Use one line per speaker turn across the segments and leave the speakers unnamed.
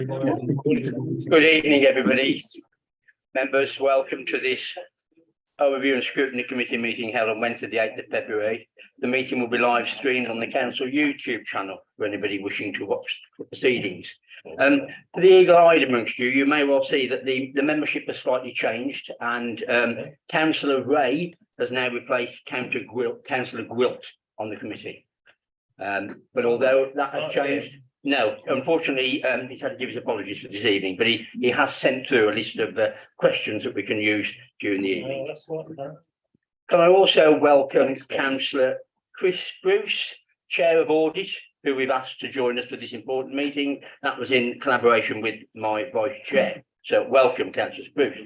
Good evening, everybody. Members, welcome to this Overview and Scrutiny Committee meeting held on Wednesday, the 8th of February. The meeting will be live streamed on the Council YouTube channel for anybody wishing to watch the proceedings. For the eagle-eyed amongst you, you may well see that the membership has slightly changed, and Councillor Ray has now replaced Councillor Gwilt on the committee. But although that has changed, no, unfortunately, he's had to give his apologies for this evening, but he has sent through a list of questions that we can use during the evening. Can I also welcome Councillor Chris Bruce, Chair of Audit, who we've asked to join us for this important meeting. That was in collaboration with my Vice Chair. So welcome, Councillor Bruce.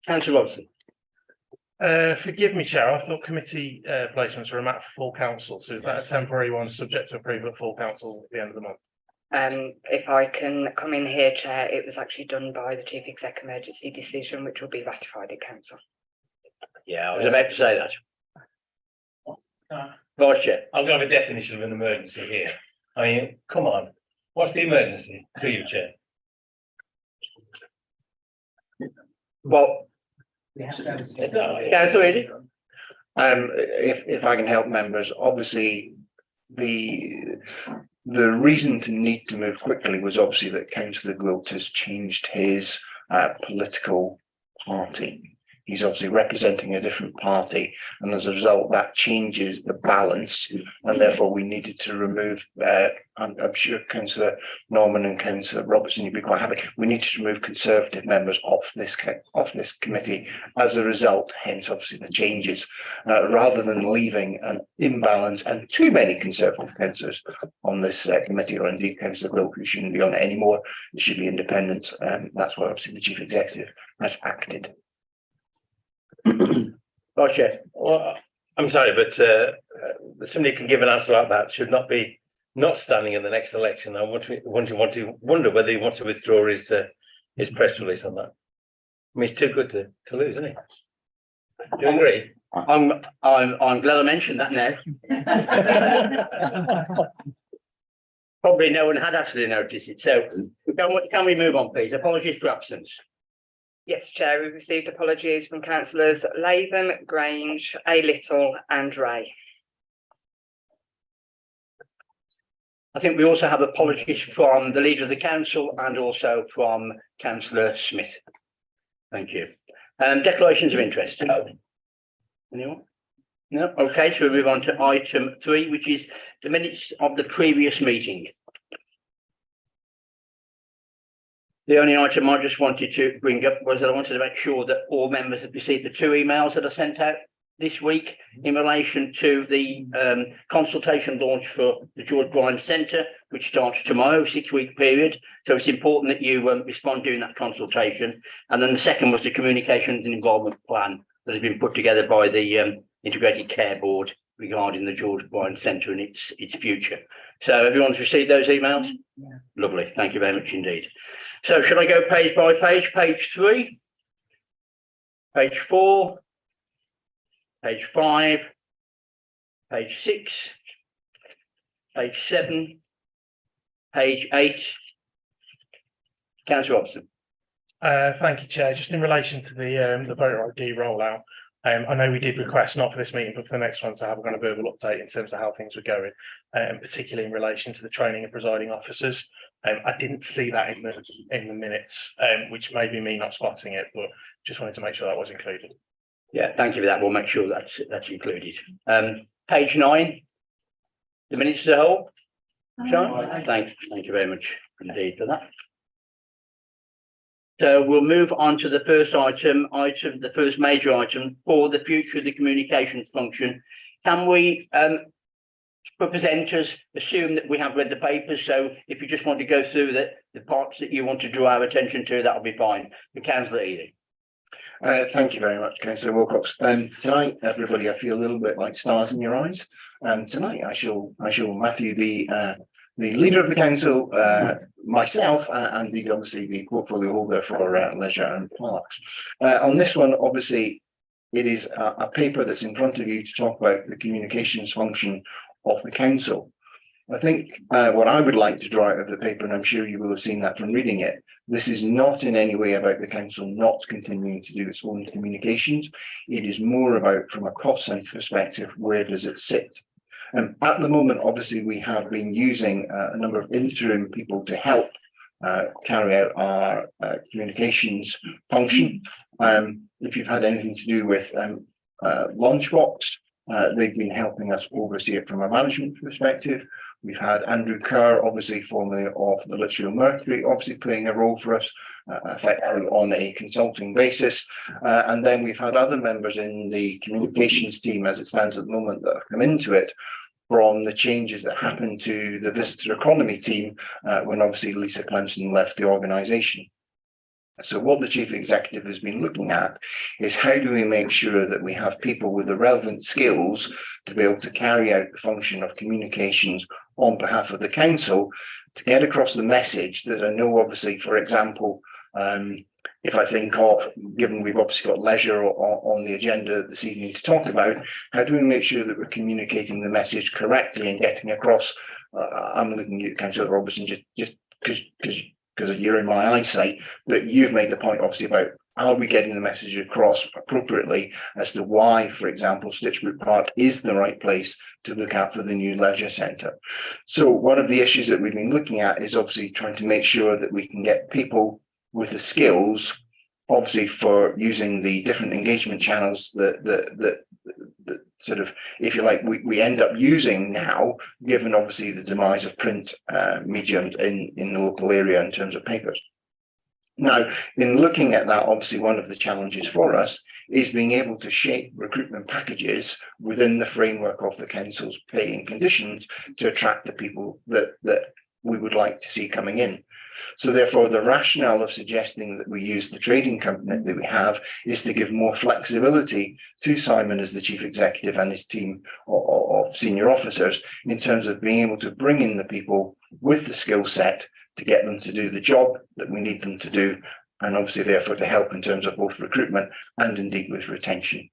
Councillor Robson.
Forgive me, Chair, I thought committee placements were a matter for full council. So is that a temporary one subject to approval at full council at the end of the month?
If I can come in here, Chair, it was actually done by the Chief Exec emergency decision, which will be ratified at council.
Yeah, I was about to say that. Vice Chair.
I'm going to have a definition of an emergency here. I mean, come on. What's the emergency to you, Chair?
Well, Councillor Eddie.
If I can help members, obviously the reason to need to move quickly was obviously that Councillor Gwilt has changed his political party. He's obviously representing a different party, and as a result, that changes the balance, and therefore we needed to remove. I'm sure Councillor Norman and Councillor Robertson, you'd be quite happy. We needed to remove Conservative members off this committee as a result. Hence, obviously, the changes, rather than leaving an imbalance and too many Conservative councillors on this committee, or indeed Councillor Gwilt, who shouldn't be on it anymore. It should be independent. That's why obviously the Chief Executive has acted.
Roger.
Well, I'm sorry, but somebody can give an answer like that. Should not be not standing in the next election. I want to wonder whether he wants to withdraw his press release on that. I mean, it's too good to lose, isn't he? Do you agree?
I'm glad I mentioned that now. Probably no one had actually noticed it. So can we move on, please? Apologies for absence.
Yes, Chair, we received apologies from Councillors Latham, Grange, A. Little and Ray.
I think we also have apologies from the Leader of the Council and also from Councillor Smith. Thank you. Declarations of interest. Anyone? No? Okay, so we move on to item 3, which is the minutes of the previous meeting. The only item I just wanted to bring up was that I wanted to make sure that all members had received the 2 emails that I sent out this week in relation to the consultation launch for the George Bryant Centre, which starts tomorrow, 6-week period. So it's important that you respond during that consultation. And then the second was the communications and involvement plan that has been put together by the Integrated Care Board regarding the George Bryant Centre and its future. So everyone's received those emails? Yeah. Lovely, thank you very much indeed. So should I go page by page? Page 3, page 4, page 5, page 6, page 7, page 8. Councillor Robson.
Thank you, Chair. Just in relation to the voter ID rollout, I know we did request, not for this meeting, but for the next one, to have a kind of verbal update in terms of how things were going, particularly in relation to the training of presiding officers. I didn't see that in the minutes, which may be me not spotting it, but just wanted to make sure that was included.
Yeah, thank you for that. We'll make sure that's included. Page 9, the minutes as a whole. Sean? Thank you very much indeed for that. So we'll move on to the first item, the first major item for the future of the communications function. Can we, for presenters, assume that we have read the papers? So if you just want to go through the parts that you want to draw our attention to, that'll be fine. The Councillor Ely.
Thank you very much, Councillor Wilcox. Tonight, everybody, I feel a little bit like stars in your eyes. Tonight, I shall Matthew be the Leader of the Council, myself, and indeed obviously the portfolio holder for leisure and parks. On this one, obviously, it is a paper that's in front of you to talk about the communications function of the council. I think what I would like to draw out of the paper, and I'm sure you will have seen that from reading it, this is not in any way about the council not continuing to do its own communications. It is more about, from a cost centre perspective, where does it sit? At the moment, obviously, we have been using a number of interim people to help carry out our communications function. If you've had anything to do with Launchbox, they've been helping us oversee it from a management perspective. We've had Andrew Kerr, obviously formerly of the Lichfield Mercury, obviously playing a role for us, effectively on a consulting basis. And then we've had other members in the communications team, as it stands at the moment, that have come into it from the changes that happened to the visitor economy team when obviously Lisa Clemson left the organisation. So what the chief executive has been looking at is how do we make sure that we have people with the relevant skills to be able to carry out the function of communications on behalf of the council to get across the message that I know, obviously, for example, if I think of, given we've obviously got leisure on the agenda this evening to talk about, how do we make sure that we're communicating the message correctly and getting across? I'm looking at Councillor Robertson just because you're in my eyesight, but you've made the point obviously about are we getting the message across appropriately as to why, for example, Stitchbrook Park is the right place to look at for the new leisure centre. So one of the issues that we've been looking at is obviously trying to make sure that we can get people with the skills, obviously, for using the different engagement channels that sort of, if you like, we end up using now, given obviously the demise of print medium in the local area in terms of papers. Now, in looking at that, obviously one of the challenges for us is being able to shape recruitment packages within the framework of the council's paying conditions to attract the people that we would like to see coming in. So therefore, the rationale of suggesting that we use the trading company that we have is to give more flexibility to Simon as the chief executive and his team of senior officers in terms of being able to bring in the people with the skill set to get them to do the job that we need them to do, and obviously therefore to help in terms of both recruitment and indeed with retention.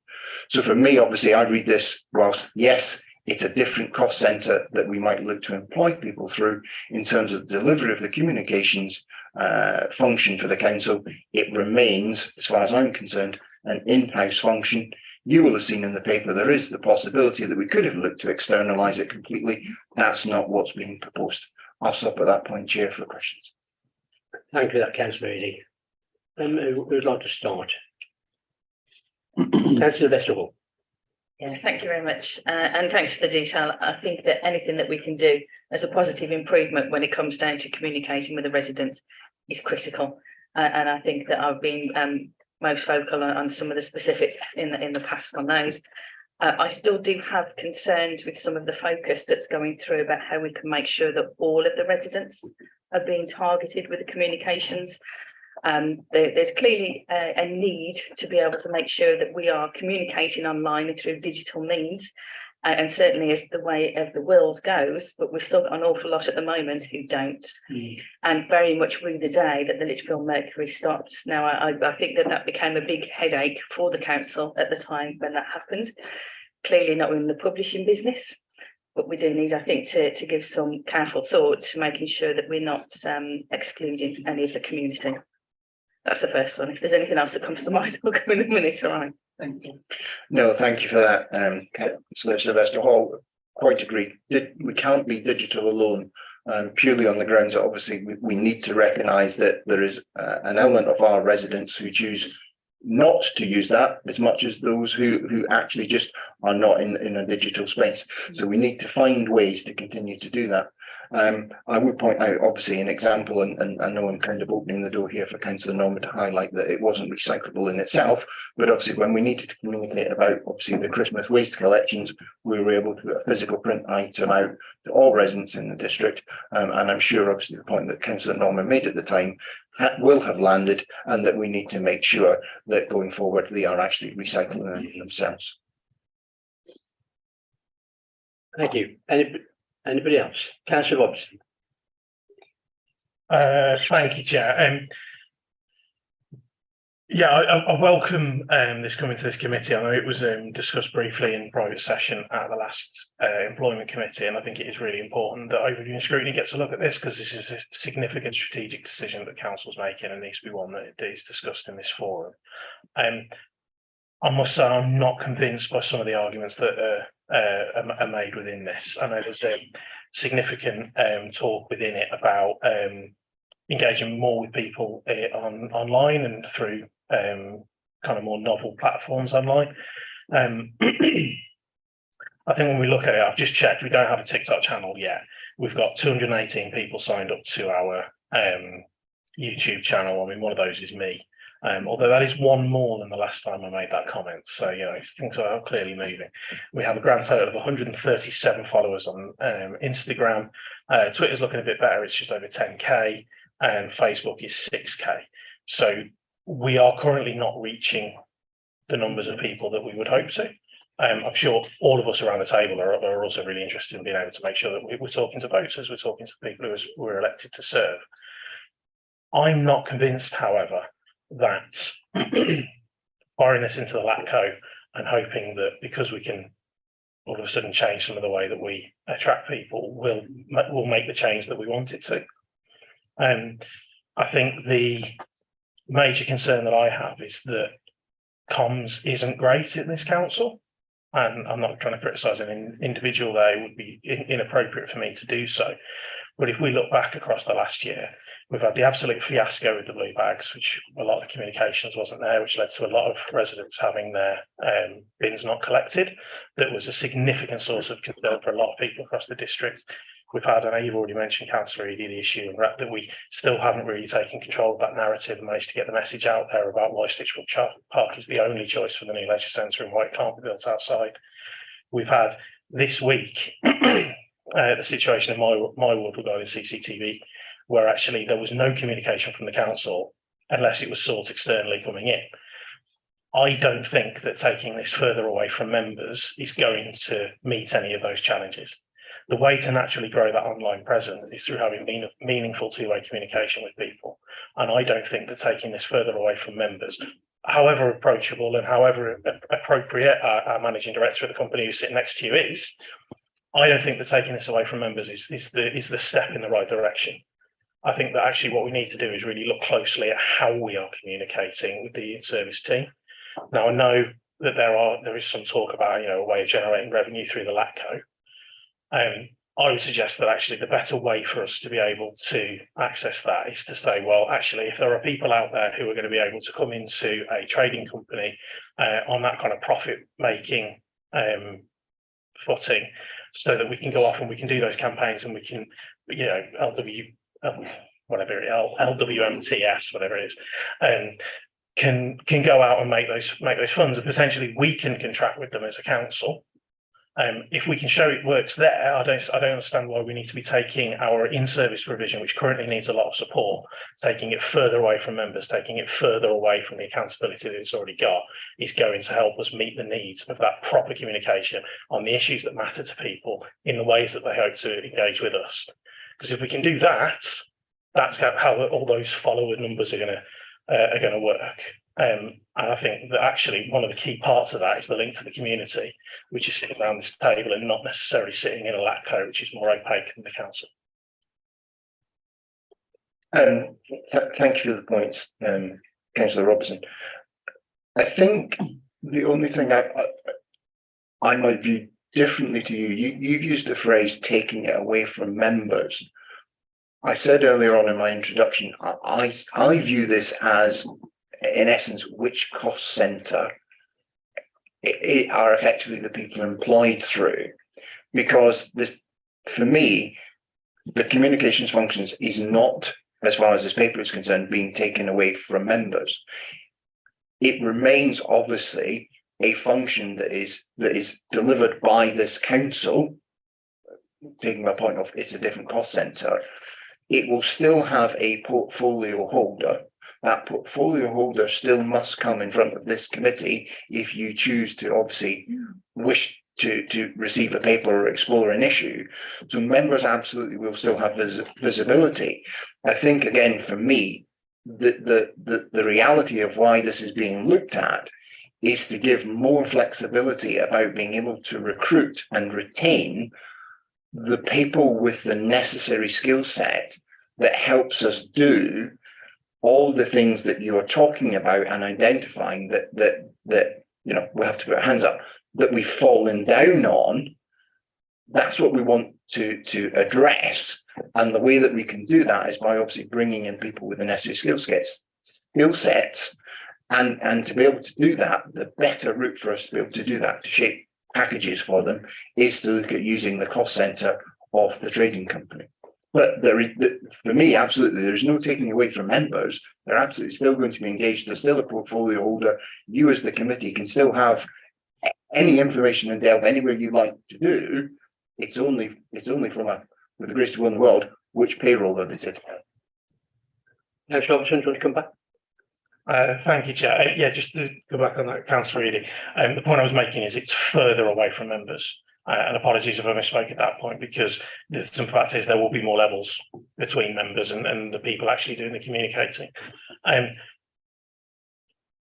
So for me, obviously, I read this whilst, yes, it's a different cost centre that we might look to employ people through in terms of the delivery of the communications function for the council. It remains, as far as I'm concerned, an in-house function. You will have seen in the paper there is the possibility that we could have looked to externalise it completely. That's not what's being proposed. I'll stop at that point, Chair, for questions.
Thank you for that, Councillor Eadie. Who would like to start? Councillor Vesterhall.
Yeah, thank you very much. And thanks for the detail. I think that anything that we can do as a positive improvement when it comes down to communicating with the residents is critical. And I think that I've been most vocal on some of the specifics in the past on those. I still do have concerns with some of the focus that's going through about how we can make sure that all of the residents are being targeted with the communications. There's clearly a need to be able to make sure that we are communicating online and through digital means, and certainly as the way of the world goes, but we've still got an awful lot at the moment who don't, and very much rue the day that the Lichfield Mercury stopped. Now, I think that became a big headache for the council at the time when that happened. Clearly not in the publishing business, but we do need, I think, to give some careful thought to making sure that we're not excluding any of the community. That's the first one. If there's anything else that comes to mind, I'll come in a minute. All right. Thank you.
No, thank you for that, Solicitor Vesterhall. Quite agree. We can't be digital alone, purely on the grounds that obviously we need to recognise that there is an element of our residents who choose not to use that as much as those who actually just are not in a digital space. So we need to find ways to continue to do that. I would point out, obviously, an example, and I know I'm kind of opening the door here for Councillor Norman to highlight that it wasn't recyclable in itself, but obviously when we needed to communicate about obviously the Christmas waste collections, we were able to put a physical print item out to all residents in the district, and I'm sure obviously the point that Councillor Norman made at the time will have landed, and that we need to make sure that going forward they are actually recycling themselves.
Thank you. Anybody else? Councillor Robertson.
Thank you, Chair. Yeah, I welcome this coming to this committee. I know it was discussed briefly in private session at the last employment committee, and I think it is really important that overview and scrutiny gets a look at this, because this is a significant strategic decision that council's making and needs to be one that is discussed in this forum. I must say I'm not convinced by some of the arguments that are made within this. I know there's significant talk within it about engaging more with people online and through kind of more novel platforms online. I think when we look at it, I've just checked, we don't have a TikTok channel yet. We've got 218 people signed up to our YouTube channel. I mean, one of those is me. Although that is one more than the last time I made that comment. So, you know, things are clearly moving. We have a grand total of 137 followers on Instagram. Twitter's looking a bit better. It's just over 10K, and Facebook is 6K. So we are currently not reaching the numbers of people that we would hope to. I'm sure all of us around the table are also really interested in being able to make sure that we're talking to voters, we're talking to people who were elected to serve. I'm not convinced, however, that firing this into the LATCO and hoping that because we can all of a sudden change some of the way that we attract people will make the change that we want it to. I think the major concern that I have is that comms isn't great in this council, and I'm not trying to criticise an individual there. It would be inappropriate for me to do so. But if we look back across the last year, we've had the absolute fiasco with the blue bags, which a lot of communications wasn't there, which led to a lot of residents having their bins not collected. That was a significant source of concern for a lot of people across the district. We've had, I know you've already mentioned, Councillor Eady, the issue that we still haven't really taken control of that narrative and managed to get the message out there about why Stitchwood Park is the only choice for the new leisure centre and why it can't be built outside. We've had this week the situation in my ward regarding CCTV, where actually there was no communication from the council unless it was sought externally coming in. I don't think that taking this further away from members is going to meet any of those challenges. The way to naturally grow that online presence is through having meaningful two-way communication with people. And I don't think that taking this further away from members, however approachable and however appropriate our managing director of the company who's sitting next to you is, I don't think that taking this away from members is the step in the right direction. I think that actually what we need to do is really look closely at how we are communicating with the in-service team. Now, I know that there is some talk about, you know, a way of generating revenue through the LATCO. I would suggest that actually the better way for us to be able to access that is to say, well, actually, if there are people out there who are going to be able to come into a trading company on that kind of profit-making footing, so that we can go off and we can do those campaigns and we can, you know, LWMTS, whatever it is, can go out and make those funds, and potentially we can contract with them as a council. If we can show it works there, I don't understand why we need to be taking our in-service provision, which currently needs a lot of support, taking it further away from members, taking it further away from the accountability that it's already got, is going to help us meet the needs of that proper communication on the issues that matter to people in the ways that they hope to engage with us. Because if we can do that, that's how all those follower numbers are going to work. And I think that actually one of the key parts of that is the link to the community, which is sitting around this table and not necessarily sitting in a LATCO, which is more opaque than the council.
Thank you for the points, Councillor Robertson. I think the only thing I might view differently to you've used the phrase taking it away from members. I said earlier on in my introduction, I view this as, in essence, which cost centre are effectively the people employed through, because this, for me, the communications functions is not, as far as this paper is concerned, being taken away from members. It remains obviously a function that is delivered by this council. Taking my point off, it's a different cost centre. It will still have a portfolio holder. That portfolio holder still must come in front of this committee if you choose to obviously wish to receive a paper or explore an issue. So members absolutely will still have visibility. I think, again, for me, the reality of why this is being looked at is to give more flexibility about being able to recruit and retain the people with the necessary skill set that helps us do all the things that you are talking about and identifying that you know, we have to put our hands up, that we've fallen down on. That's what we want to address. And the way that we can do that is by obviously bringing in people with the necessary skill sets. And to be able to do that, the better route for us to be able to do that, to shape packages for them, is to look at using the cost center of the trading company. But there is, for me, absolutely, there's no taking away from members. They're absolutely still going to be engaged. They're still a portfolio holder. You as the committee can still have any information and delve anywhere you like to do. It's only from with the greatest will in the world, which payroll are they sitting at?
Councillor Robertson, do you want to come back?
Thank you, Chair. Yeah, just to go back on that, Councillor Reedy. The point I was making is it's further away from members. And apologies if I misspoke at that point, because the simple fact is there will be more levels between members and the people actually doing the communicating.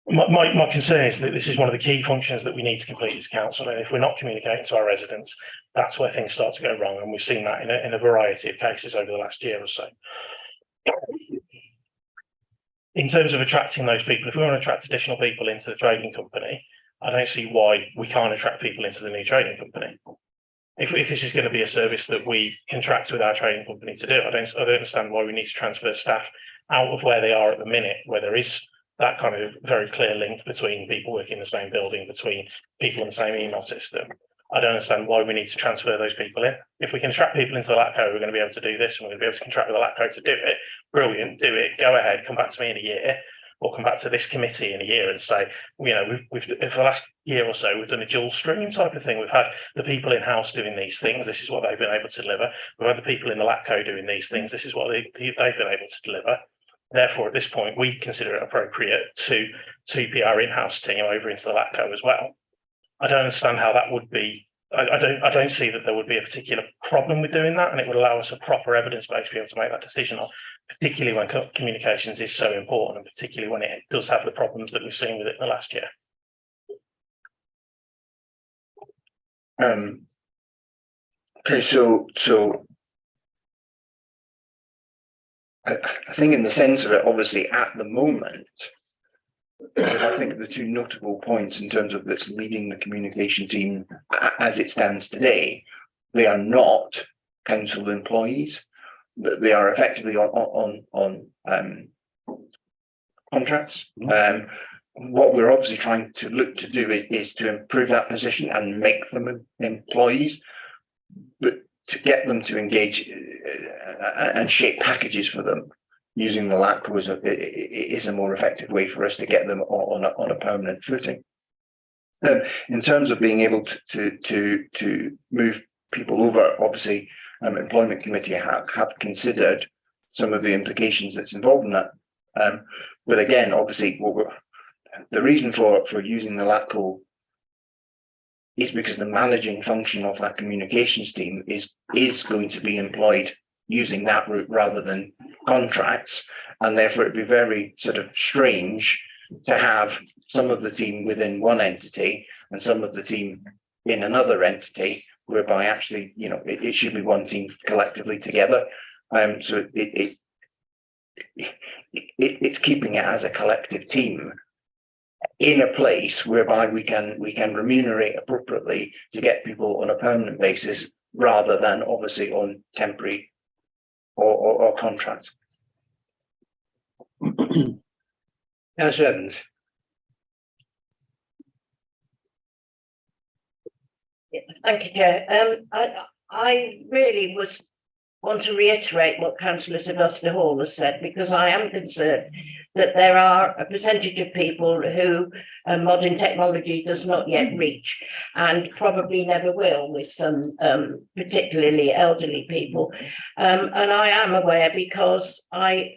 My concern is that this is one of the key functions that we need to complete as council, and if we're not communicating to our residents, that's where things start to go wrong, and we've seen that in a variety of cases over the last year or so. In terms of attracting those people, if we want to attract additional people into the trading company, I don't see why we can't attract people into the new trading company. If this is going to be a service that we contract with our trading company to do, I don't understand why we need to transfer staff out of where they are at the minute, where there is that kind of very clear link between people working in the same building, between people in the same email system. I don't understand why we need to transfer those people in. If we can attract people into the LATCO, we're going to be able to do this, and we're going to be able to contract with the LATCO to do it. Brilliant, do it, go ahead, come back to me in a year, or come back to this committee in a year and say, you know, we've for the last year or so, we've done a dual stream type of thing. We've had the people in-house doing these things. This is what they've been able to deliver. We've had the people in the LATCO doing these things. This is what they've been able to deliver. Therefore, at this point, we consider it appropriate to put our in-house team over into the LATCO as well. I don't understand how that would be. I don't see that there would be a particular problem with doing that, and it would allow us a proper evidence base to be able to make that decision on, particularly when communications is so important, and particularly when it does have the problems that we've seen with it in the last year.
Okay, so I think in the sense of it, obviously at the moment, I think the two notable points in terms of that's leading the communication team as it stands today, they are not council employees. They are effectively on contracts. What we're obviously trying to look to do is to improve that position and make them employees, but to get them to engage and shape packages for them using the LATCO is a more effective way for us to get them on a permanent footing. In terms of being able to move people over, obviously, employment committee have considered some of the implications that's involved in that. But again, obviously, the reason for using the LATCO is because the managing function of that communications team is going to be employed using that route rather than contracts, and therefore it'd be very sort of strange to have some of the team within one entity and some of the team in another entity, whereby actually, you know, it should be one team collectively together. So it's keeping it as a collective team in a place whereby we can remunerate appropriately to get people on a permanent basis rather than obviously on temporary or contract.
Councillor Evans.
Thank you, Chair. I really want to reiterate what Councillor Sylvester Hall has said, because I am concerned that there are a percentage of people who modern technology does not yet reach, and probably never will, with some particularly elderly people. And I am aware, because I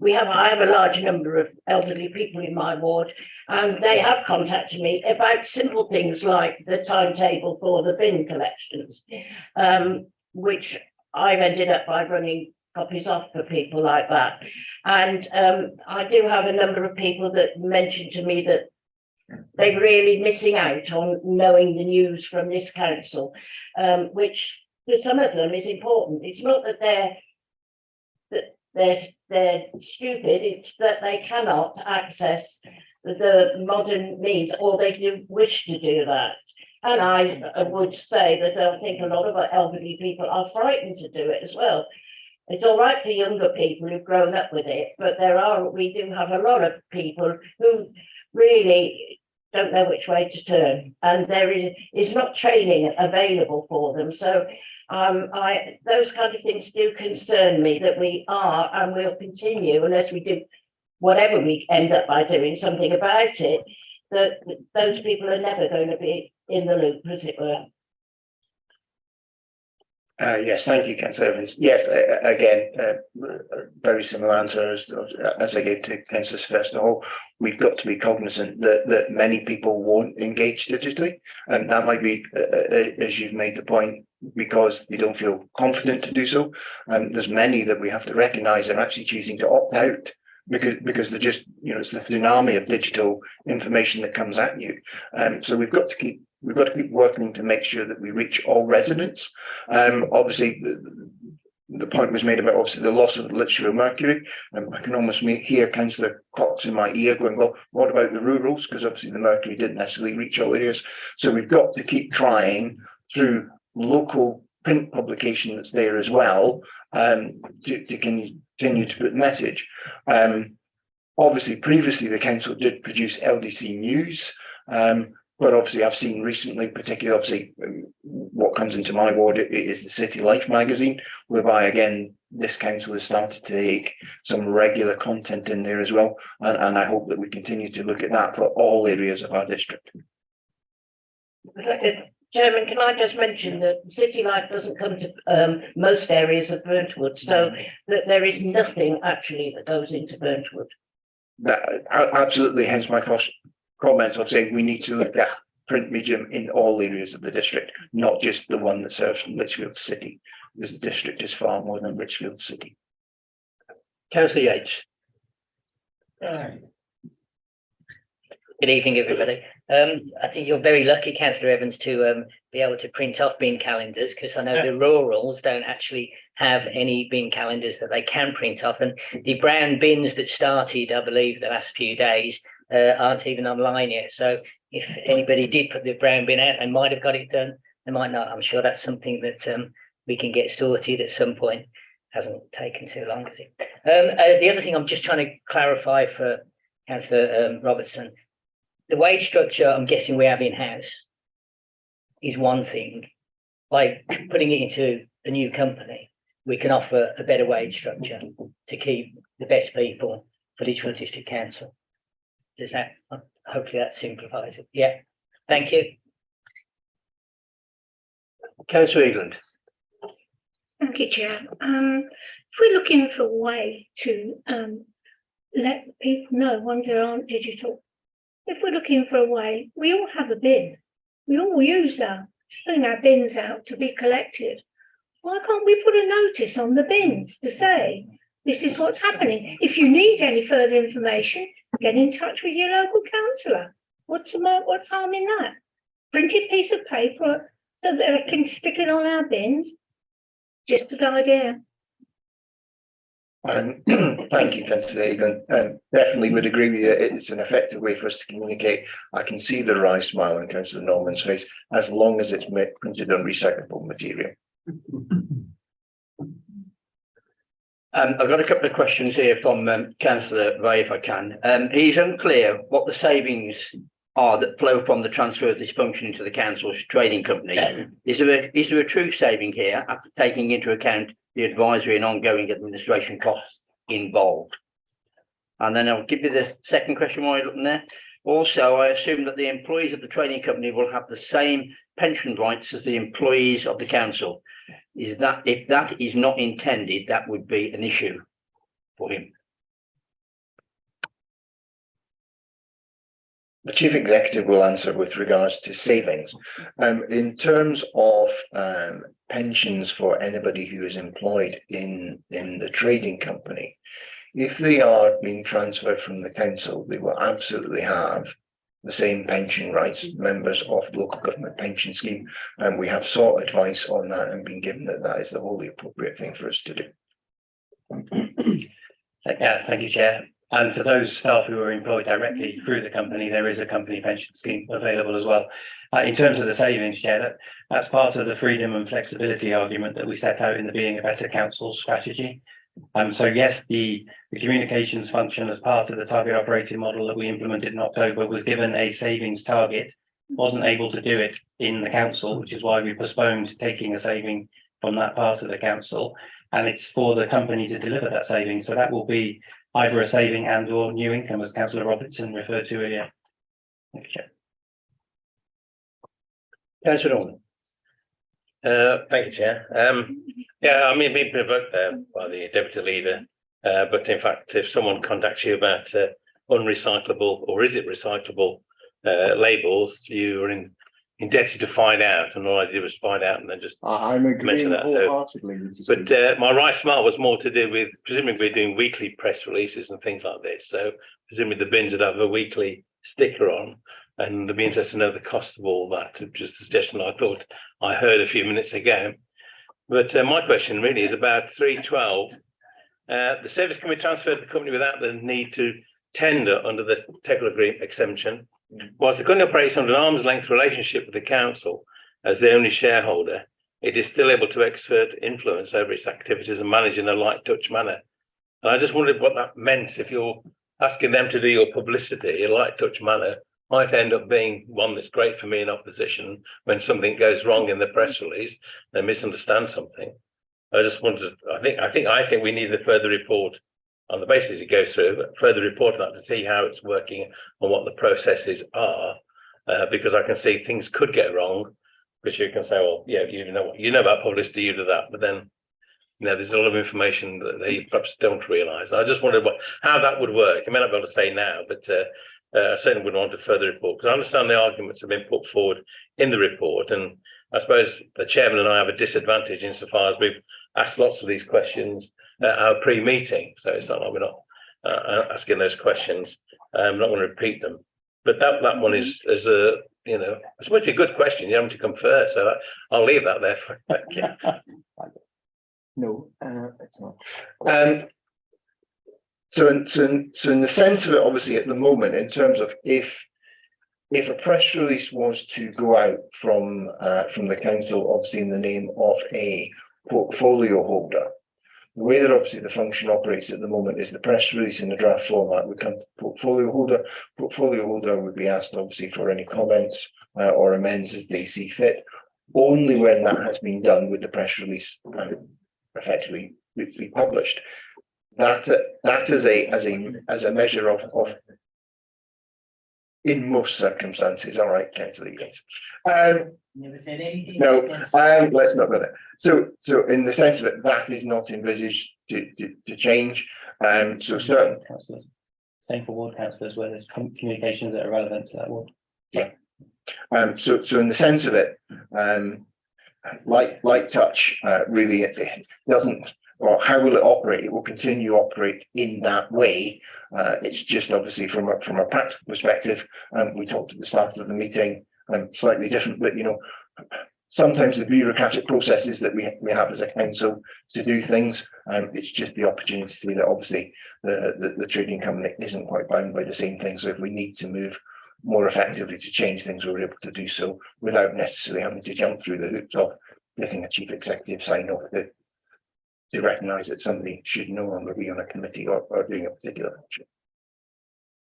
have a large number of elderly people in my ward, and they have contacted me about simple things like the timetable for the bin collections, which I've ended up by running copies off for people like that. And I do have a number of people that mentioned to me that they're really missing out on knowing the news from this council, which for some of them is important. It's not that they're stupid, it's that they cannot access the modern means, or they do wish to do that. And I would say that I think a lot of our elderly people are frightened to do it as well. It's all right for younger people who've grown up with it, but we do have a lot of people who really don't know which way to turn, and there is not training available for them. So those kind of things do concern me, that we are and will continue, unless we do whatever we end up by doing something about it, that those people are never going to be in the loop, as it were.
Yes, thank you, Councillor Evans. Yes, again, very similar answer as I gave to Councillor Sylvester Hall. We've got to be cognizant that many people won't engage digitally, and that might be, as you've made the point, because they don't feel confident to do so. There's many that we have to recognise are actually choosing to opt out because they're just, it's the tsunami of digital information that comes at you. So we've got to keep working to make sure that we reach all residents. Obviously, the point was made about obviously the loss of Lichfield Mercury. I can almost hear Councillor Cox in my ear going, well, what about the rurals? Because obviously the Mercury didn't necessarily reach all areas. So we've got to keep trying through local print publication that's there as well, to continue to put message. Obviously, previously the council did produce LDC news, but obviously I've seen recently, particularly obviously what comes into my ward is the City Life magazine, whereby again this council has started to take some regular content in there as well, and I hope that we continue to look at that for all areas of our district.
Chairman, can I just mention that City Life doesn't come to most areas of Burntwood, so that there is nothing actually that goes into Burntwood.
That absolutely, hence my comments of saying we need to look at print medium in all areas of the district, not just the one that serves Lichfield City, because the district is far more than Lichfield City.
Councillor Yates.
Good evening, everybody. I think you're very lucky, Councillor Evans, to be able to print off bin calendars, because I know the rurals don't actually have any bin calendars that they can print off, and the brown bins that started, I believe, the last few days aren't even online yet. So if anybody did put the brown bin out, they might have got it done, they might not. I'm sure that's something that we can get sorted at some point. Hasn't taken too long, has it? The other thing I'm just trying to clarify for Councillor Robertson, the wage structure I'm guessing we have in-house is one thing. By putting it into a new company, we can offer a better wage structure to keep the best people for Lichfield District Council. Does that, hopefully that simplifies it. Yeah, thank you.
Councillor England.
Thank you, Chair. If we're looking for a way to let people know when there aren't digital, if we're looking for a way, we all have a bin. We all use putting our bins out to be collected. Why can't we put a notice on the bins to say, this is what's happening? If you need any further information, get in touch with your local councillor. What's harm in that? Printed piece of paper so that I can stick it on our bins. Just a good idea.
Thank you, Councillor Egan. Definitely would agree with you. It's an effective way for us to communicate. I can see the wry smile on Councillor Norman's face, as long as it's printed on recyclable material.
I've got a couple of questions here from Councillor Ray, if I can. He's unclear what the savings are that flow from the transfer of this function into the council's trading company. Is there a true saving here after taking into account the advisory and ongoing administration costs involved? And then I'll give you the second question while you're looking there. Also, I assume that the employees of the trading company will have the same pension rights as the employees of the council. Is that, if that is not intended, that would be an issue for him?
the chief executive will answer with regards to savings. In terms of pensions for anybody who is employed in the trading company, if they are being transferred from the council, they will absolutely have the same pension rights, members of the local government pension scheme. And we have sought advice on that and been given that that is the wholly appropriate thing for us to do.
Yeah, thank you, Chair. And for those staff who are employed directly through the company, there is a company pension scheme available as well. In terms of the savings, Chair, that's part of the freedom and flexibility argument that we set out in the Being a Better Council strategy. So yes, the communications function as part of the target operating model that we implemented in October was given a savings target, wasn't able to do it in the council, which is why we postponed taking a saving from that part of the council. And it's for the company to deliver that saving. So that will be either a saving and or new income, as Councillor Robertson referred to earlier. Thank you, Chair.
Councillor Norman.
Thank you, Chair. Yeah, I mean, being provoked there by the deputy leader, but in fact, if someone contacts you about unrecyclable or is it recyclable labels, you are indebted to find out, and all I did was find out and then just
I'm agreeing
that,
wholeheartedly.
But my right smart was more to do with, presumably we're doing weekly press releases and things like this, so presumably the bins would have a weekly sticker on, and it'd be interesting to know the cost of all that, just a suggestion I thought I heard a few minutes ago. But my question really is about 312. The service can be transferred to the company without the need to tender under the technical agreement exemption. Whilst the company operates under an arm's length relationship with the council as the only shareholder, it is still able to exert influence over its activities and manage in a light touch manner. And I just wondered what that meant. If you're asking them to do your publicity in a light touch manner, might end up being one that's great for me in opposition when something goes wrong in the press release, they misunderstand something. I just wanted to, I think we need a further report on the basis it goes through, but further report on that to see how it's working and what the processes are, because I can see things could get wrong, because you can say, well, yeah, you know about publicity, you do that, but then, there's a lot of information that they perhaps don't realise. I just wondered how that would work. I may not be able to say now, but I certainly would want a further report, because I understand the arguments have been put forward in the report, and I suppose the chairman and I have a disadvantage insofar as we've asked lots of these questions at our pre-meeting, so it's not like we're not asking those questions. I'm not going to repeat them, but that one is a it's much a good question. You're having to come first, so I'll leave that there for you.
No, it's not. So in the sense of it, obviously at the moment, in terms of if a press release was to go out from the council, obviously in the name of a portfolio holder, the way that obviously the function operates at the moment is the press release in the draft format would come to the portfolio holder. Portfolio holder would be asked obviously for any comments or amends as they see fit. Only when that has been done would the press release effectively be published. That as a measure of in most circumstances, all right, Councillor Egan's.
Never said anything.
No, let's not go there. So in the sense of it, that is not envisaged to change. So certain
councillors, same for ward councillors where there's communications that are relevant to that ward.
Yeah. So in the sense of it, light touch really it doesn't. Or how will it operate? It will continue to operate in that way. It's just obviously from a practical perspective. We talked at the start of the meeting, slightly different, but sometimes the bureaucratic processes that we have as a council to do things. It's just the opportunity to see that obviously the trading company isn't quite bound by the same thing. So if we need to move more effectively to change things, we're able to do so without necessarily having to jump through the hoops of getting a chief executive sign off to recognise that somebody should no longer be on a committee or doing a particular function.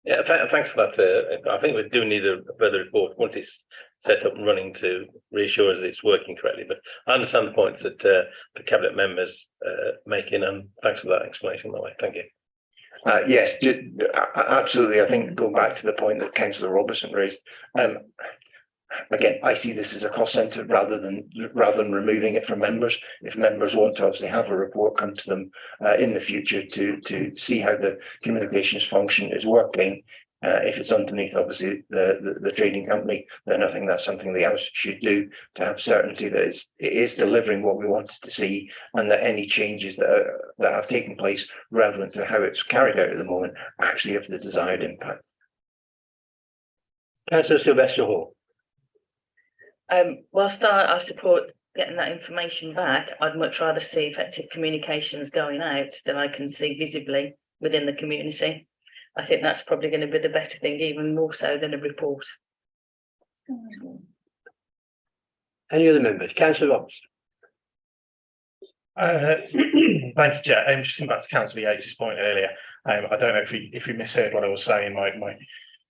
Yeah, thanks for that. I think we do need a further report once it's set up and running to reassure us that it's working correctly. But I understand the points that the cabinet members making, and thanks for that explanation. That way, thank you.
Yes, absolutely. I think going back to the point that Councillor Robertson raised. Again, I see this as a cost centre rather than removing it from members. If members want to obviously have a report come to them in the future to see how the communications function is working, If it's underneath, obviously, the trading company, then I think that's something the house should do to have certainty that it is delivering what we wanted to see, and that any changes that have taken place relevant to how it's carried out at the moment actually have the desired impact.
Councillor Sylvester Hall.
Whilst I support getting that information back, I'd much rather see effective communications going out that I can see visibly within the community. I think that's probably going to be the better thing, even more so than a report.
Any other members? Councillor Roberts.
Thank you, Chair. Just coming back to Councillor Yates's point earlier, I don't know if you misheard what I was saying.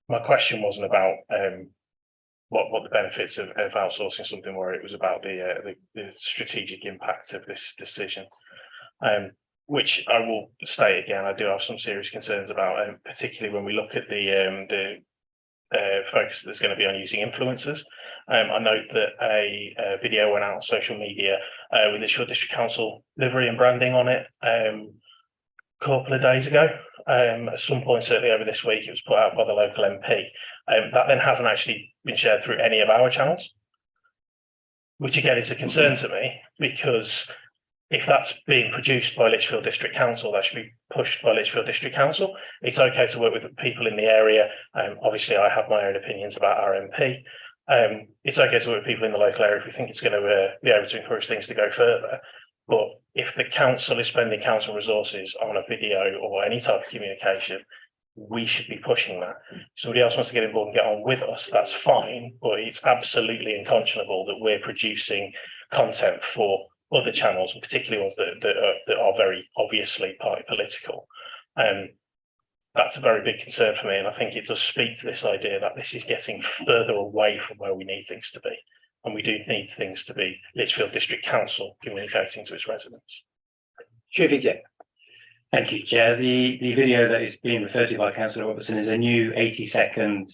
My question wasn't about what the benefits of outsourcing something were. It was about the strategic impact of this decision, which I will state again. I do have some serious concerns about, particularly when we look at the focus that's going to be on using influencers. I note that a video went out on social media with the Lichfield District Council livery and branding on it a couple of days ago. At some point, certainly over this week, it was put out by the local MP. That then hasn't actually been shared through any of our channels, which again is a concern to me, because if that's being produced by Lichfield District Council, that should be pushed by Lichfield District Council. It's okay to work with people in the area. Obviously, I have my own opinions about our MP. It's okay to work with people in the local area if we think it's going to be able to encourage things to go further. But if the council is spending council resources on a video or any type of communication, we should be pushing that. If somebody else wants to get involved and get on with us, that's fine. But it's absolutely unconscionable that we're producing content for other channels, and particularly ones that are very obviously party political. That's a very big concern for me, and I think it does speak to this idea that this is getting further away from where we need things to be, and we do need things to be Lichfield District Council communicating to its residents.
Chief Exec.
Thank you, Chair. The video that is being referred to by Councillor Robertson is a new 80-second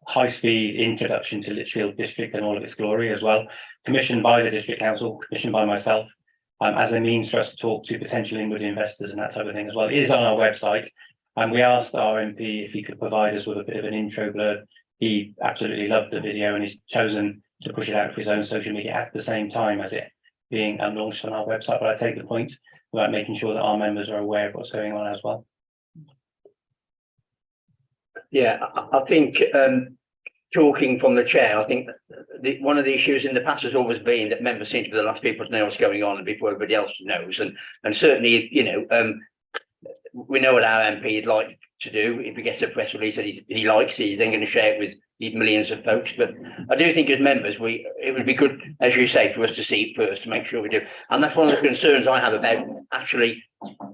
high-speed introduction to Lichfield District and all of its glory as well, commissioned by the District Council, commissioned by myself, as a means for us to talk to potential inward investors and that type of thing as well. It is on our website, and we asked our MP if he could provide us with a bit of an intro blurb. He absolutely loved the video and he's chosen to push it out for his own social media at the same time as it being launched on our website. But I take the point about making sure that our members are aware of what's going on as well.
Yeah, I think talking from the chair, I think one of the issues in the past has always been that members seem to be the last people to know what's going on before everybody else knows. And certainly, you know, we know what our MP would like to do. If he gets a press release that he likes, he's then going to share it with these millions of folks. But I do think as members, it would be good, as you say, for us to see it first to make sure we do. And that's one of the concerns I have about actually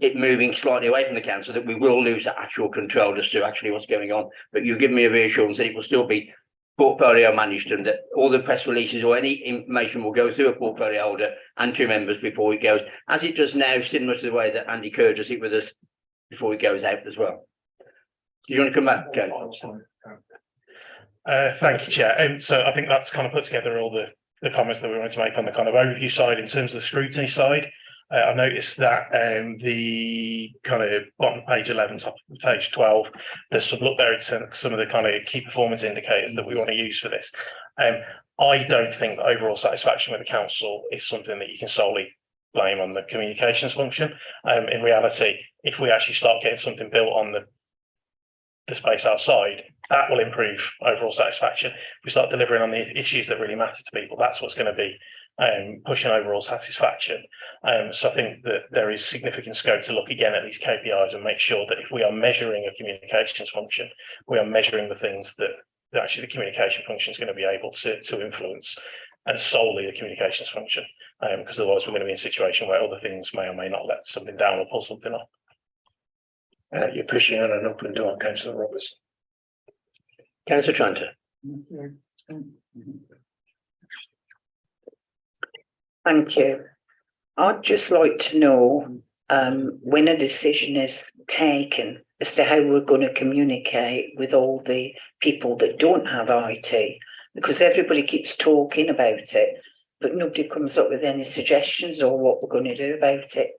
it moving slightly away from the council, that we will lose that actual control as to actually what's going on. But you give me a reassurance that it will still be portfolio managed, and that all the press releases or any information will go through a portfolio holder and two members before it goes, as it does now, similar to the way that Andy Kerr does it with us before it goes out as well. Do you want to come back, Ken?
Thank you, Chair. So I think that's kind of put together all the comments that we wanted to make on the kind of overview side. In terms of the scrutiny side, I noticed that the kind of bottom page 11, top of page 12, there's some look there at some of the kind of key performance indicators that we want to use for this. I don't think that overall satisfaction with the council is something that you can solely blame on the communications function. In reality, if we actually start getting something built on the space outside, that will improve overall satisfaction. If we start delivering on the issues that really matter to people, that's what's going to be pushing overall satisfaction. So I think that there is significant scope to look again at these KPIs and make sure that if we are measuring a communications function, we are measuring the things that actually the communication function is going to be able to influence, and solely the communications function, because otherwise we're going to be in a situation where other things may or may not let something down or pull something up.
You're pushing on an open door, Councillor Robertson.
Councillor Tranter.
Thank you. I'd just like to know when a decision is taken as to how we're going to communicate with all the people that don't have IT, because everybody keeps talking about it, but nobody comes up with any suggestions or what we're going to do about it.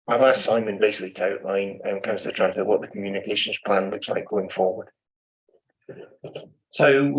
I've asked Simon basically to outline, Councillor Tranter, what the communications plan looks like going forward.
So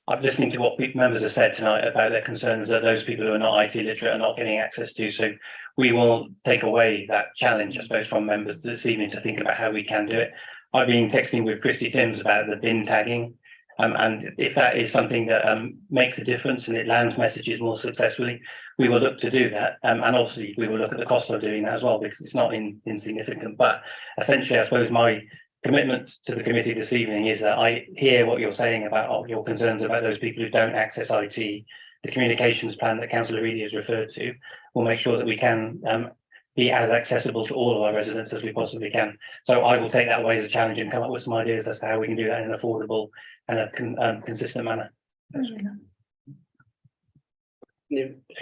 I'm listening to what members have said tonight about their concerns that those people who are not IT literate are not getting access to. So we will take away that challenge, I suppose, from members this evening to think about how we can do it. I've been texting with Christy Timms about the bin tagging. And if that is something that makes a difference and it lands messages more successfully, we will look to do that. And obviously we will look at the cost of doing that as well, because it's not insignificant. But essentially, I suppose my commitment to the committee this evening is that I hear what you're saying about your concerns about those people who don't access IT. The communications plan that Councillor Reedy has referred to will make sure that we can be as accessible to all of our residents as we possibly can. So I will take that away as a challenge and come up with some ideas as to how we can do that in an affordable and a consistent manner.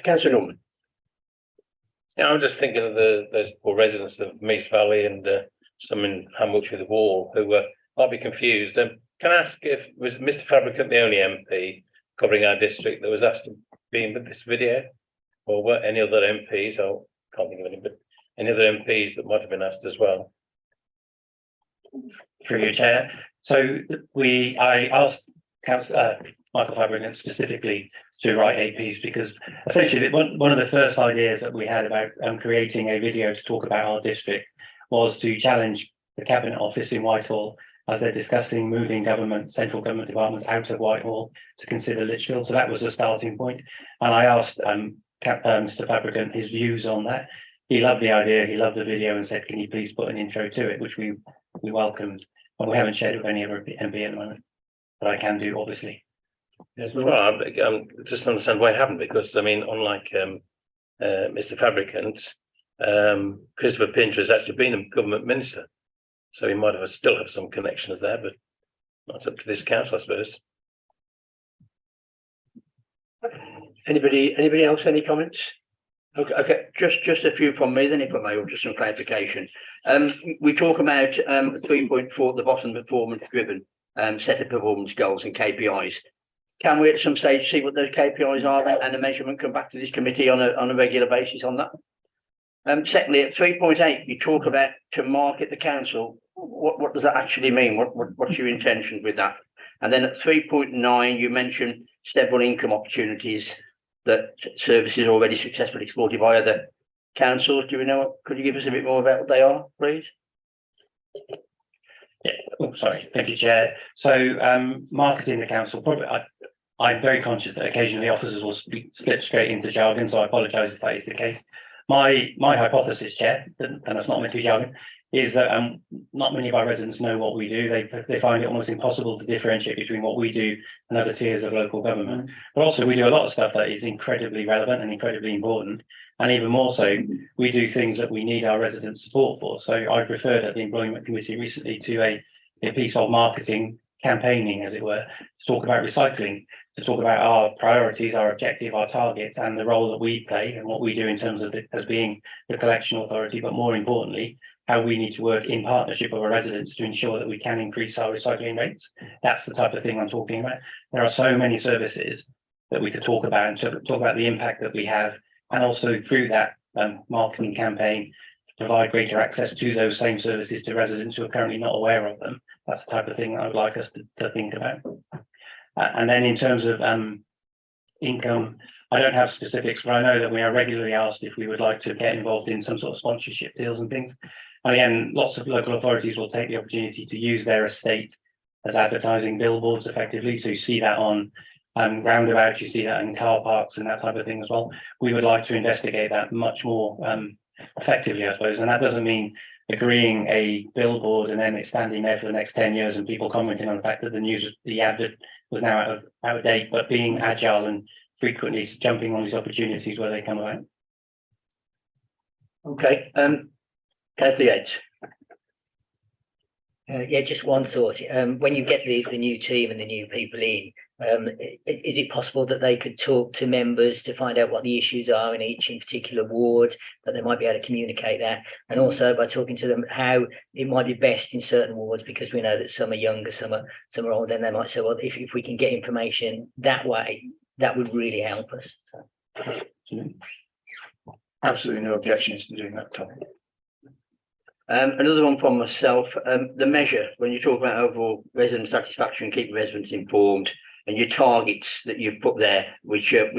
Councillor Norman.
Yeah, I'm just thinking of those poor residents of Meath Valley and some in Hamwich with the Wall who might be confused. Can I ask if was Mr. Fabricant the only MP covering our district that was asked to be in this video, or were any other MPs? I can't think of any, but any other MPs that might have been asked as well?
Through your chair. So I asked Michael Fabricant specifically to write APs because essentially one of the first ideas that we had about creating a video to talk about our district was to challenge the Cabinet Office in Whitehall as they're discussing moving central government departments out of Whitehall to consider Lichfield. So that was the starting point. And I asked Mr. Fabricant his views on that. He loved the idea, he loved the video and said, can you please put an intro to it, which we welcomed. And we haven't shared it with any other MP at the moment, but I can do, obviously.
Yes, well, I'm just understand why I haven't, because I mean, unlike Mr. Fabricant, Christopher Pinter has actually been a government minister, so he might still have some connections there, but that's up to this council, I suppose.
Anybody else? Any comments? Okay, just a few from me then, if I may, or just some clarification. We talk about 3.4 at the bottom, performance driven, set of performance goals and KPIs. Can we at some stage see what those KPIs are and the measurement come back to this committee on a regular basis on that? Secondly, at 3.8, you talk about to market the council. What does that actually mean? What's your intention with that? And then at 3.9, you mentioned several income opportunities that services already successfully exploited by other councils. Do we know? Could you give us a bit more about what they are, please?
Yeah. Oh, sorry. Thank you, Chair. So marketing the council, probably I'm very conscious that occasionally officers will slip straight into jargon, so I apologise if that is the case. My hypothesis, Chair, and that's not meant to be jargon, is that not many of our residents know what we do. They find it almost impossible to differentiate between what we do and other tiers of local government. But also we do a lot of stuff that is incredibly relevant and incredibly important. And even more so, we do things that we need our residents' support for. So I referred at the Employment Committee recently to a piece of marketing campaigning, as it were, to talk about recycling, to talk about our priorities, our objective, our targets, and the role that we play and what we do in terms of as being the collection authority, but more importantly, how we need to work in partnership with our residents to ensure that we can increase our recycling rates. That's the type of thing I'm talking about. There are so many services that we could talk about and talk about the impact that we have, and also through that marketing campaign, provide greater access to those same services to residents who are currently not aware of them. That's the type of thing I would like us to think about. And then in terms of income, I don't have specifics, but I know that we are regularly asked if we would like to get involved in some sort of sponsorship deals and things. And again, lots of local authorities will take the opportunity to use their estate as advertising billboards effectively. So you see that on roundabouts, you see that in car parks and that type of thing as well. We would like to investigate that much more effectively, I suppose. And that doesn't mean agreeing a billboard and then it's standing there for the next 10 years and people commenting on the fact that the advert was now out of date, but being agile and frequently jumping on these opportunities where they come about.
Okay, Councillor Yates.
Yeah, just one thought. When you get the new team and the new people in, is it possible that they could talk to members to find out what the issues are in each in particular ward, that they might be able to communicate that, and also by talking to them how it might be best in certain wards, because we know that some are younger, some are older, and they might say, well, if we can get information that way, that would really help us. So.
Absolutely no objections to doing that, Tom.
Another one from myself, the measure, when you talk about overall resident satisfaction, and keep residents informed, and your targets that you've put there, which are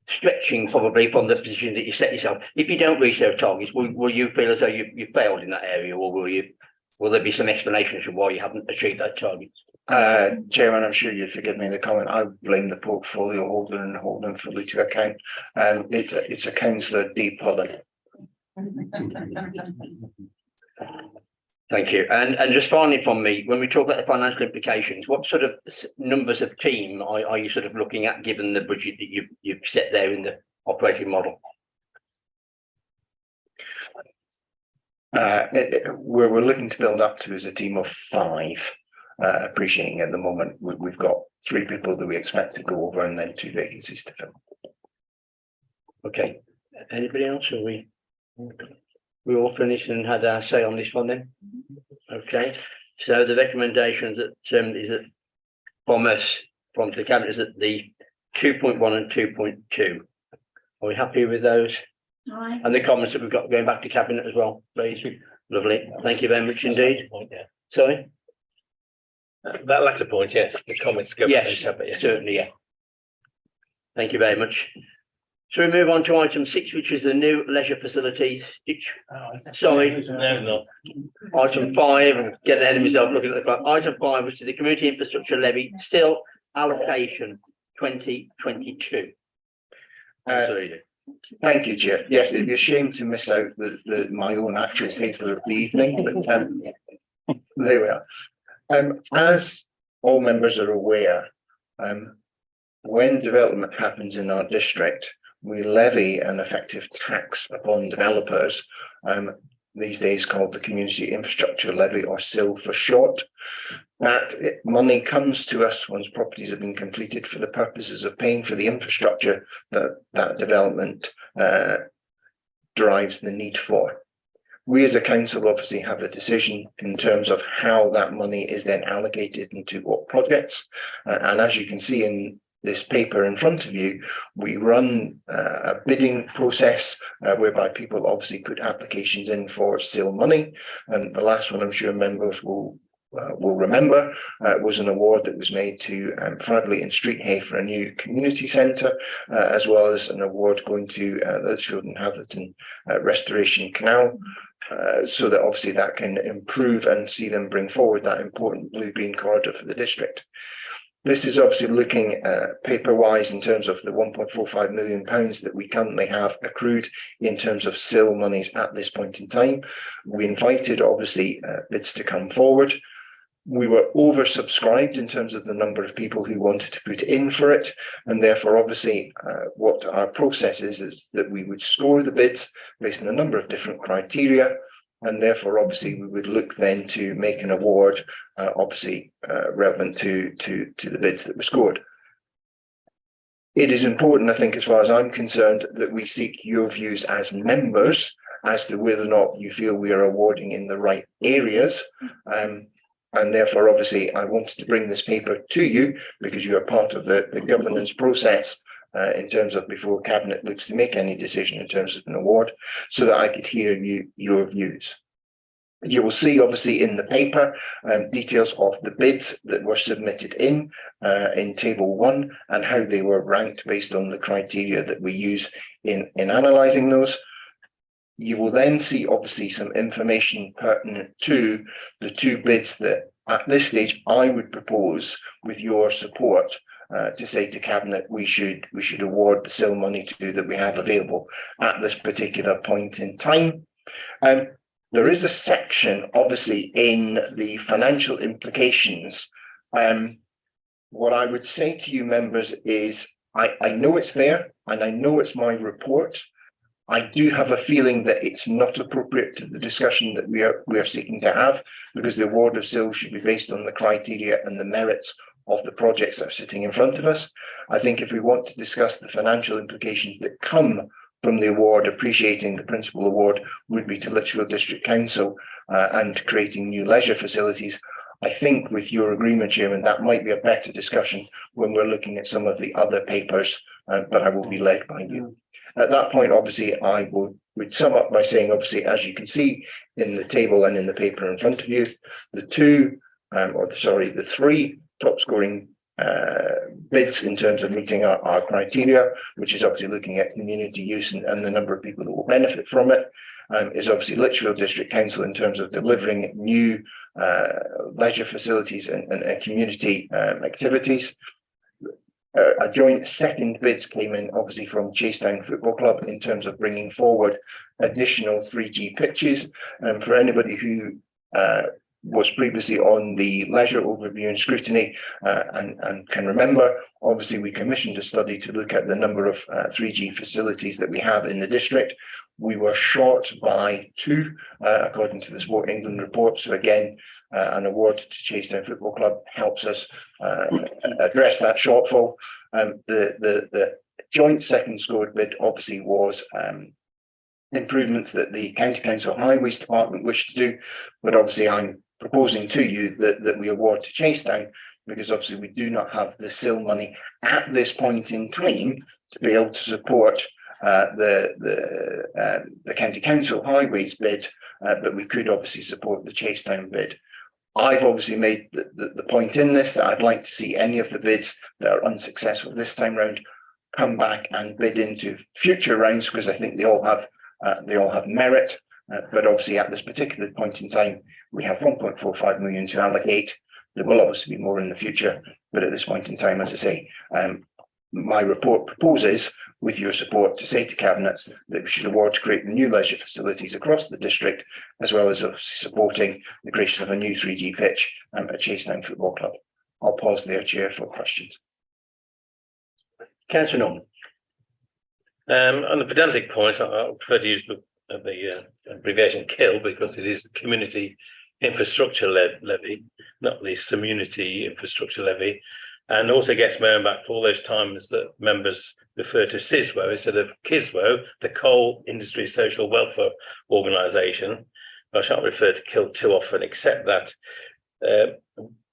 stretching probably from the position that you set yourself. If you don't reach those targets, will you feel as though you failed in that area, or will there be some explanations for why you haven't achieved that target?
Chairman, I'm sure you'd forgive me the comment. I blame the portfolio holder and hold them fully to account. It's a councillor D. Pullen.
Thank you. And just finally from me, when we talk about the financial implications, what sort of numbers of team are you sort of looking at, given the budget that you've set there in the operating model?
Where we're looking to build up to is a team of 5. Appreciating at the moment we've got 3 people that we expect to go over and then 2 vacancies to fill.
Okay. Anybody else? Are we all finished and had our say on this one then? Okay. So the recommendations that is that from us, from the cabinet, is that the 2.1 and 2.2. Are we happy with those?
Aye.
And the comments that we've got going back to cabinet as well, please. Lovely. Thank you very much indeed. Sorry.
That latter point, yes, the comments go.
Yes, certainly, yeah. Thank you very much. So we move on to item 6, which is the new leisure facility. Sorry,
No, no.
item 5, I'm getting ahead of myself looking at the clock. Item 5, which is the community infrastructure levy, still allocation 2022.
Thank you, Chair. Yes, it'd be a shame to miss out my own actual paper of the evening, but there we are. As all members are aware, when development happens in our district, we levy an effective tax upon developers, these days called the Community Infrastructure Levy, or SIL for short. That money comes to us once properties have been completed for the purposes of paying for the infrastructure that development drives the need for. We as a council obviously have a decision in terms of how that money is then allocated into what projects. And as you can see in this paper in front of you, we run a bidding process whereby people obviously put applications in for SIL money. And the last one I'm sure members will remember was an award that was made to Fradley and Streetheigh for a new community centre, as well as an award going to Lichfield and Hatherton Restoration Canal. So that obviously that can improve and see them bring forward that important blue-green corridor for the district. This is obviously looking paper-wise in terms of the £1.45 million that we currently have accrued in terms of SIL monies at this point in time. We invited obviously bids to come forward. We were oversubscribed in terms of the number of people who wanted to put in for it, and therefore obviously what our process is that we would score the bids based on a number of different criteria, and therefore obviously we would look then to make an award obviously relevant to the bids that were scored. It is important, I think, as far as I'm concerned, that we seek your views as members as to whether or not you feel we are awarding in the right areas. And therefore, obviously, I wanted to bring this paper to you because you are part of the governance process in terms of before Cabinet looks to make any decision in terms of an award, so that I could hear your views. You will see, obviously, in the paper details of the bids that were submitted in Table 1 and how they were ranked based on the criteria that we use in analysing those. You will then see obviously some information pertinent to the 2 bids that at this stage I would propose with your support to say to Cabinet we should award the SIL money to that we have available at this particular point in time. There is a section obviously in the financial implications. What I would say to you members is I know it's there and I know it's my report. I do have a feeling that it's not appropriate to the discussion that we are seeking to have, because the award of SIL should be based on the criteria and the merits of the projects that are sitting in front of us. I think if we want to discuss the financial implications that come from the award, appreciating the principal award would be to Lichfield District Council and creating new leisure facilities. I think with your agreement, Chairman, that might be a better discussion when we're looking at some of the other papers but I will be led by you. At that point, obviously, I would sum up by saying, obviously, as you can see in the table and in the paper in front of you, the three top scoring bids in terms of meeting our criteria, which is obviously looking at community use and the number of people that will benefit from it, is obviously Lichfield District Council in terms of delivering new leisure facilities and community activities. A joint second bids came in obviously from Chasetown Football Club in terms of bringing forward additional 3G pitches. And for anybody who was previously on the leisure overview and scrutiny and can remember, obviously we commissioned a study to look at the number of 3G facilities that we have in the district. We were short by 2, according to the Sport England report. So again, an award to Chasetown Football Club helps us address that shortfall. The joint second scored bid obviously was improvements that the County Council Highways Department wished to do, but obviously I'm proposing to you that we award to Chasetown, because obviously we do not have the SIL money at this point in time to be able to support the County Council Highways bid, but we could obviously support the Chasetown bid. I've obviously made the point in this that I'd like to see any of the bids that are unsuccessful this time round come back and bid into future rounds, because I think they all have merit. But obviously at this particular point in time, we have 1.45 million to allocate. There will obviously be more in the future, but at this point in time, as I say, my report proposes, with your support, to say to Cabinet that we should award to create new leisure facilities across the district, as well as supporting the creation of a new 3G pitch at Chasetown Football Club. I'll pause there, Chair, for questions.
Councillor Norman.
On the pedantic point, I'll prefer to use the abbreviation KIL, because it is the Community Infrastructure Levy, not the Community Infrastructure Levy, and also gets me back to all those times that members refer to CISWO instead of KISWO, the Coal Industry Social Welfare Organisation. I shan't refer to KIL too often, except that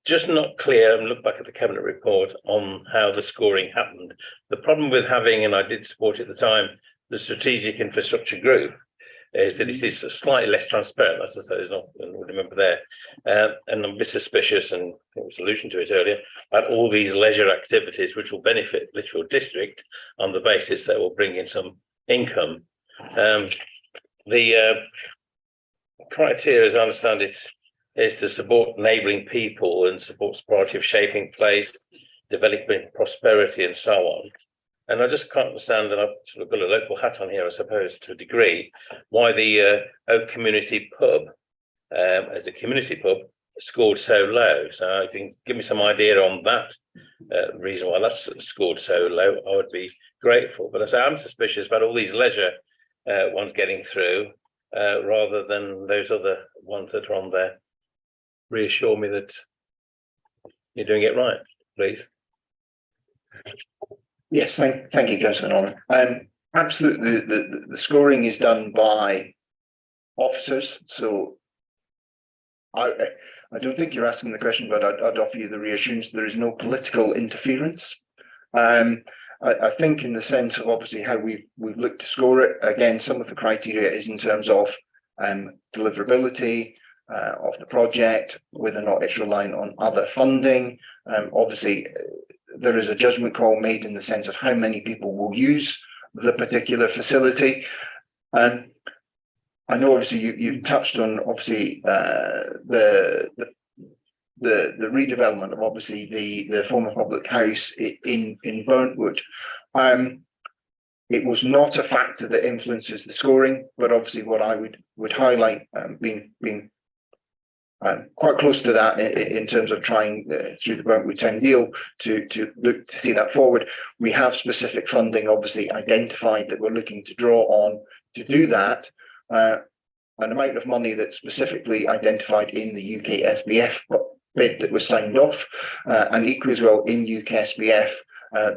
just not clear, and look back at the Cabinet report on how the scoring happened. The problem with having, and I did support it at the time, the Strategic Infrastructure Group, is that it is slightly less transparent. As I say, there's not, I remember there, and I'm a bit suspicious, and there was allusion to it earlier, about all these leisure activities which will benefit Lichfield District on the basis that will bring in some income. The criteria, as I understand it, is to support neighbouring people and supports priority of shaping place, developing prosperity, and so on. And I just can't understand, and I've sort of got a local hat on here, I suppose, to a degree, why the Oak Community Pub, as a community pub, scored so low. So I think, give me some idea on that reason why that's scored so low. I would be grateful. But I say I'm suspicious about all these leisure ones getting through, rather than those other ones that are on there. Reassure me that you're doing it right, please.
Yes, thank you, Councillor Norman. Absolutely, the scoring is done by officers. So I don't think you're asking the question, but I'd offer you the reassurance there is no political interference. I think in the sense of obviously how we've looked to score it. Again, some of the criteria is in terms of deliverability of the project, whether or not it's relying on other funding. Obviously, there is a judgment call made in the sense of how many people will use the particular facility. I know obviously you touched on obviously the redevelopment of obviously the former public house in Burntwood. It was not a factor that influences the scoring, but obviously what I would highlight, being quite close to that in terms of trying through the Burntwood Town deal to look to see that forward. We have specific funding obviously identified that we're looking to draw on to do that. An amount of money that's specifically identified in the UK SBF bid that was signed off, and equally as well in UK SBF,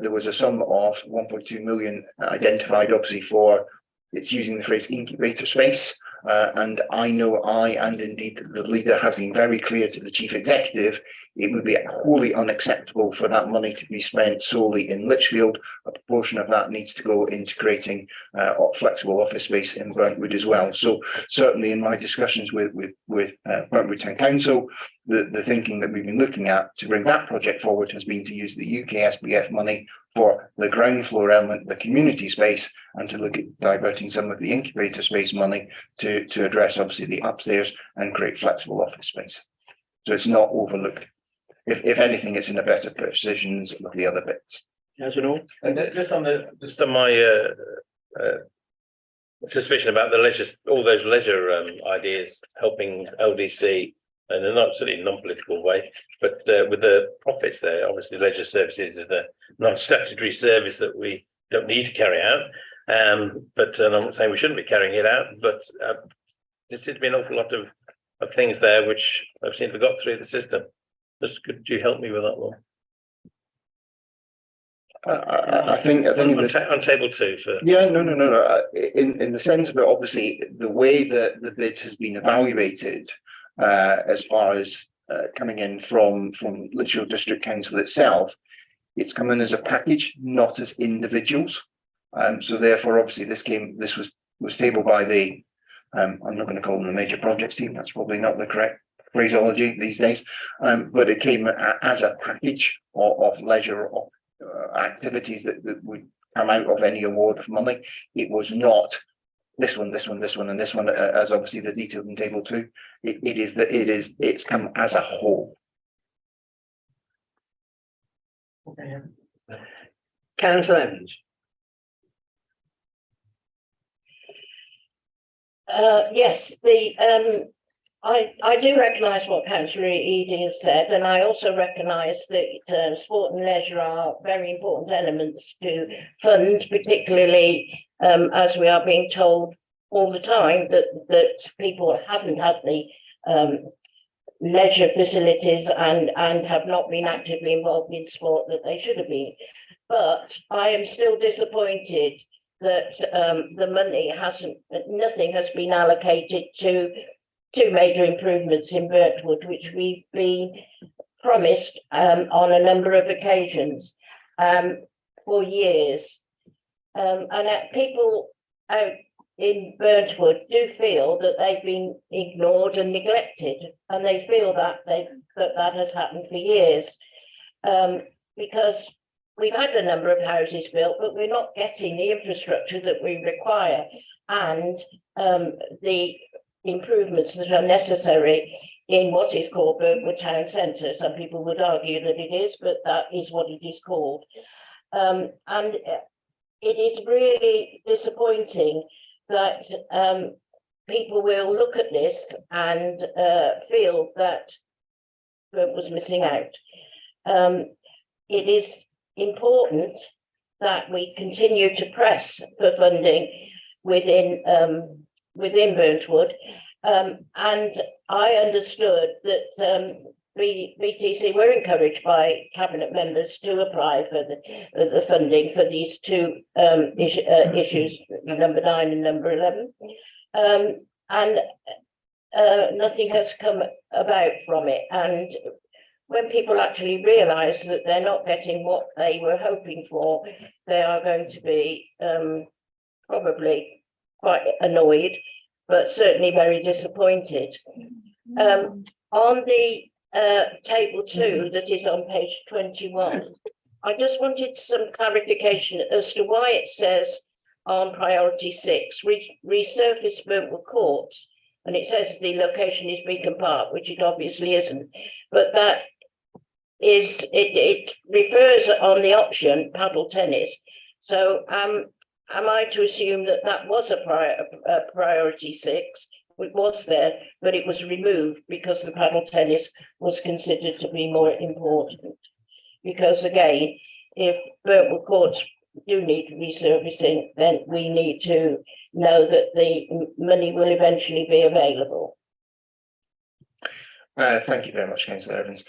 there was a sum of 1.2 million identified obviously for, it's using the phrase incubator space. And I know and indeed the leader have been very clear to the chief executive it would be wholly unacceptable for that money to be spent solely in Lichfield. A proportion of that needs to go into creating flexible office space in Brentwood as well. So certainly in my discussions with Brentwood Town Council, the thinking that we've been looking at to bring that project forward has been to use the UK SBF money for the ground floor element, the community space, and to look at diverting some of the incubator space money to address obviously the upstairs and create flexible office space. So it's not overlooked. If anything, it's in a better position with the other bits.
As you know,
And just on my suspicion about the leisure, all those leisure ideas helping LDC, and they're not certainly non-political way, but with the profits there, obviously leisure services is a non-statutory service that we don't need to carry out. But I'm not saying we shouldn't be carrying it out, but there seems to be an awful lot of things there which I've seen got through the system. Just could you help me with that one?
I think
On table 2 for.
Yeah, no. In the sense of it, obviously, the way that the bid has been evaluated, as far as coming in from Lichfield District Council itself, it's come in as a package, not as individuals. So therefore, obviously, this was tabled by the I'm not going to call them the major projects team. That's probably not the correct phraseology these days. But it came as a package of leisure activities that would come out of any award of money. It was not this one, and this one, as obviously the detail in table 2. It's come as a whole.
Councillor Evans.
Yes, I do recognise what Councillor Eadie has said, and I also recognise that sport and leisure are very important elements to fund, particularly as we are being told all the time that people haven't had the leisure facilities and have not been actively involved in sport that they should have been. But I am still disappointed that nothing has been allocated to two major improvements in Birchwood, which we've been promised on a number of occasions for years. People out in Birchwood do feel that they've been ignored and neglected, and they feel that that has happened for years, because we've had a number of houses built, but we're not getting the infrastructure that we require and the improvements that are necessary in what is called Birchwood Town Centre. Some people would argue that it is, but that is what it is called. And it is really disappointing that people will look at this and feel that Birchwood was missing out. It is important that we continue to press for funding within Birchwood, and I understood that BTC were encouraged by cabinet members to apply for the funding for these two issues, number 9 and number 11, and nothing has come about from it. And when people actually realise that they're not getting what they were hoping for, they are going to be probably quite annoyed, but certainly very disappointed. On the table 2 that is on page 21, I just wanted some clarification as to why it says on priority 6, resurface Birchwood Court, and it says the location is Beacon Park, which it obviously isn't, but that is, it refers on the option paddle tennis. So am I to assume that that was a priority 6? It was there, but it was removed because the paddle tennis was considered to be more important. Because again, if Birchwood Courts do need resurfacing, then we need to know that the money will eventually be available.
Thank you very much, Councillor Evans.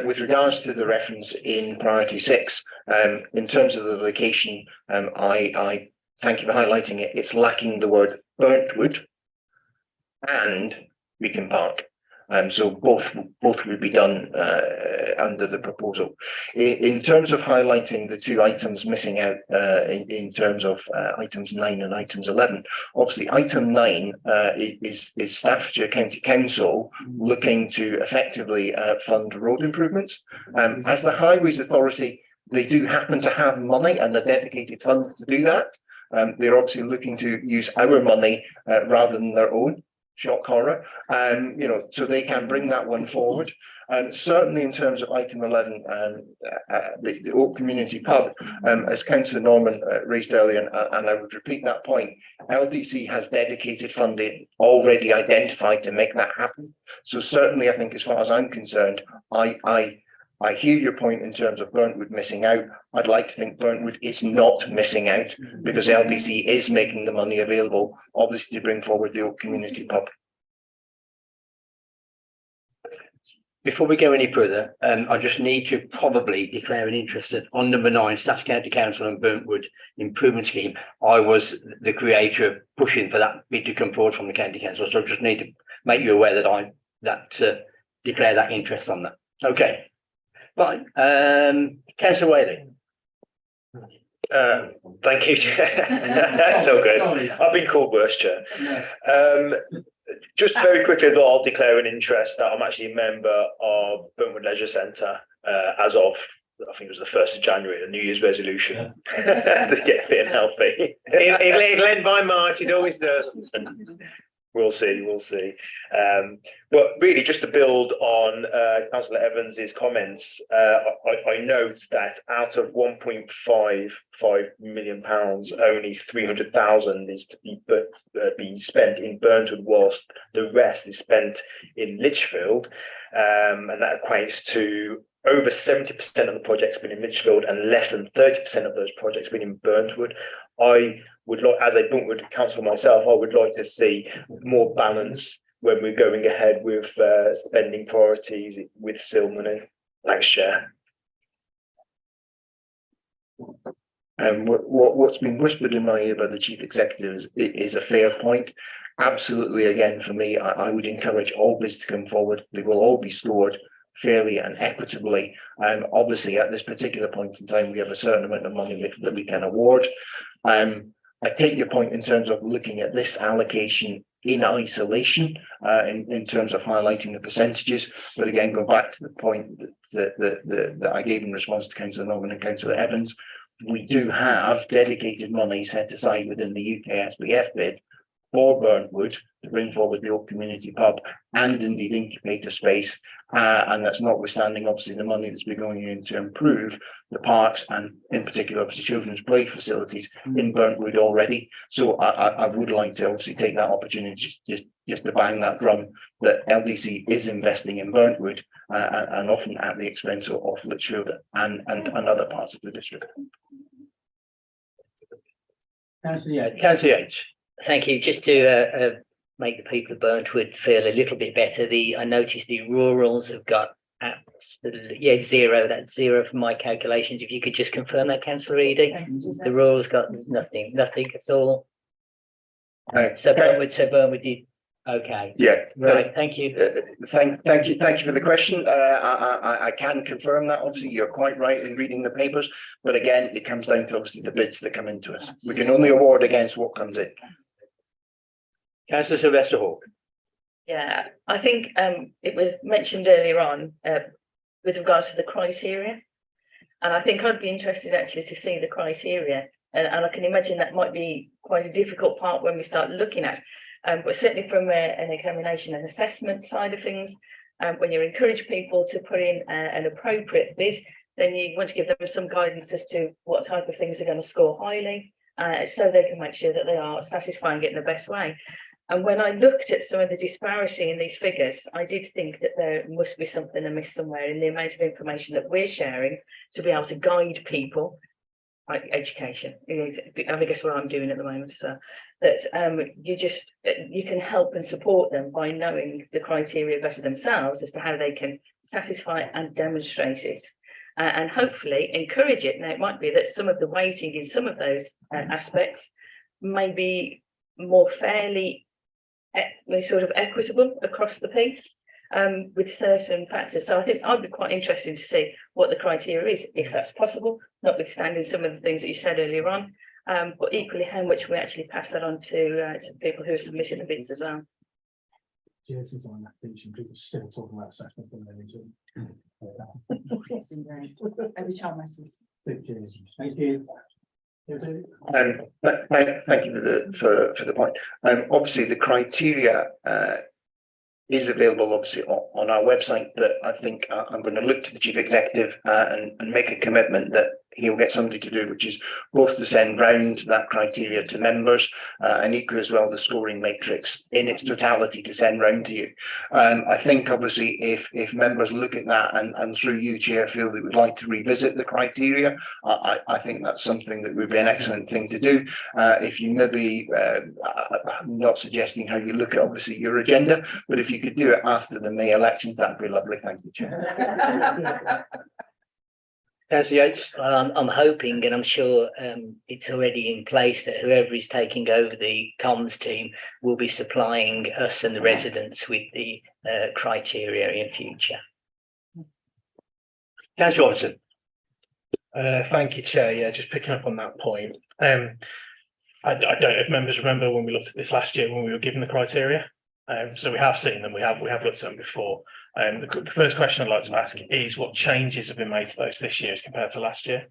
With regards to the reference in priority 6, in terms of the location, I thank you for highlighting it. It's lacking the word Birchwood and Beacon Park. So both would be done under the proposal. In terms of highlighting the two items missing out in terms of items 9 and items 11, obviously item 9 is Staffordshire County Council looking to effectively fund road improvements. As the Highways Authority, they do happen to have money and a dedicated fund to do that. They're obviously looking to use our money rather than their own. Shock horror, so they can bring that one forward. And certainly in terms of item 11, the Oak Community Pub, as Councillor Norman raised earlier, and I would repeat that point, LDC has dedicated funding already identified to make that happen. So certainly I think as far as I'm concerned, I hear your point in terms of Burntwood missing out. I'd like to think Burntwood is not missing out because LDC is making the money available, obviously, to bring forward the Oak Community Pub.
Before we go any further, I just need to probably declare an interest that on number 9, Staffs County Council and Burntwood Improvement Scheme, I was the creator of pushing for that bid to come forward from the County Council. So I just need to make you aware that I declare that interest on that. Okay. Right, Councillor Whaley.
Thank you, Chair. So good. I've been called worse, Chair. Just very quickly, I'll declare an interest that I'm actually a member of Burntwood Leisure Centre as of, I think it was the 1st of January, a New Year's resolution to get fit and healthy.
It'll end by March, it always does.
We'll see. But really, just to build on Councillor Evans's comments, I note that out of £1.55 million, only 300,000 is to be spent in Burntwood, whilst the rest is spent in Lichfield, and that equates to over 70% of the projects been in Lichfield and less than 30% of those projects been in Burntwood. I would like, as a Burntwood councillor myself, I would like to see more balance when we're going ahead with spending priorities with SIL money. Thanks, Chair.
And what's been whispered in my ear by the Chief Executive is a fair point. Absolutely, again, for me, I would encourage all bids to come forward. They will all be scored fairly and equitably. Obviously, at this particular point in time, we have a certain amount of money that we can award. I take your point in terms of looking at this allocation in isolation, in terms of highlighting the percentages. But again, go back to the point that I gave in response to Councillor Norman and Councillor Evans. We do have dedicated money set aside within the UK SBF bid for Burntwood to bring forward the Oak Community Pub and indeed incubator space, and that's notwithstanding obviously the money that's been going in to improve the parks and in particular obviously children's play facilities in Burntwood already. So I would like to obviously take that opportunity just to bang that drum that LDC is investing in Burntwood and often at the expense of Lichfield and other parts of the district.
Councillor Yates.
Thank you. Just to make the people of Burntwood feel a little bit better, I noticed the rurals have got absolutely, zero. That's zero from my calculations. If you could just confirm that, Councillor Eady. The rurals got nothing at all. So Burntwood did okay.
Yeah.
Right. Thank you.
Thank you for the question. I can confirm that. Obviously, you're quite right in reading the papers, but again, it comes down to obviously the bids that come into us. We can only award against what comes in.
Councillor Sylvester Hawke.
Yeah, I think it was mentioned earlier on with regards to the criteria, and I think I'd be interested actually to see the criteria, and I can imagine that might be quite a difficult part when we start looking at. But certainly from an examination and assessment side of things, when you encourage people to put in an appropriate bid, then you want to give them some guidance as to what type of things are going to score highly, so they can make sure that they are satisfying it in the best way. And when I looked at some of the disparity in these figures, I did think that there must be something amiss somewhere in the amount of information that we're sharing to be able to guide people, like education. I guess what I'm doing at the moment, so that you can help and support them by knowing the criteria better themselves as to how they can satisfy and demonstrate it, and hopefully encourage it. Now, it might be that some of the weighting in some of those aspects may be more fairly sort of equitable across the piece, with certain factors. So I think I'd be quite interested to see what the criteria is, if that's possible, notwithstanding some of the things that you said earlier on. But equally how much we actually pass that on to people who are submitting the bids as well.
Since I'm that pension, people still talking about assessment when they need to.
Yes, indeed. Every child matters.
Thank you.
Thank you for the point. Obviously, the criteria is available obviously on our website, but I think I'm going to look to the chief executive and make a commitment that he'll get somebody to do, which is both to send round that criteria to members and equally as well the scoring matrix in its totality to send round to you. I think obviously if members look at that and through you, Chair, feel they would like to revisit the criteria, I think that's something that would be an excellent thing to do. If you maybe, I'm not suggesting how you look at obviously your agenda, but if you could do it after the May elections, that'd be lovely. Thank you, Chair.
Councillor Yates.
Well, I'm hoping, and I'm sure it's already in place, that whoever is taking over the comms team will be supplying us and the residents with the criteria in future.
Councillor Robertson.
Thank you, Chair. Yeah, just picking up on that point. I don't know if members remember when we looked at this last year when we were given the criteria. So we have seen them. We have looked at them before. The first question I'd like to ask is what changes have been made to those this year as compared to last year?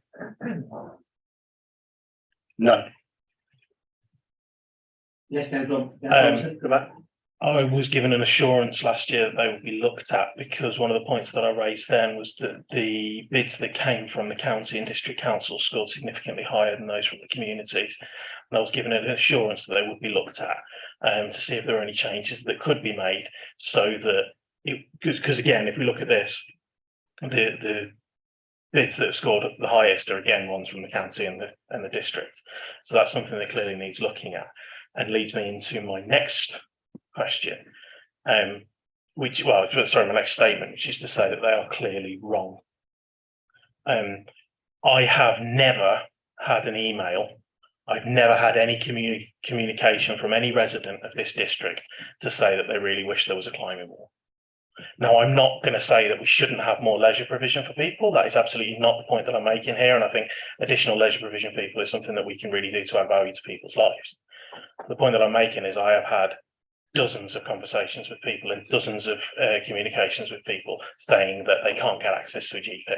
None.
Yes, no,
I was given an assurance last year that they would be looked at because one of the points that I raised then was that the bids that came from the county and district council scored significantly higher than those from the communities. And I was given an assurance that they would be looked at to see if there were any changes that could be made so that because again, if we look at this, the bids that have scored the highest are again ones from the county and the district. So that's something that clearly needs looking at and leads me into my next question, my next statement, which is to say that they are clearly wrong. I have never had an email. I've never had any communication from any resident of this district to say that they really wish there was a climbing wall. Now, I'm not going to say that we shouldn't have more leisure provision for people. That is absolutely not the point that I'm making here. And I think additional leisure provision for people is something that we can really do to add value to people's lives. The point that I'm making is I have had dozens of conversations with people and dozens of communications with people saying that they can't get access to a GP.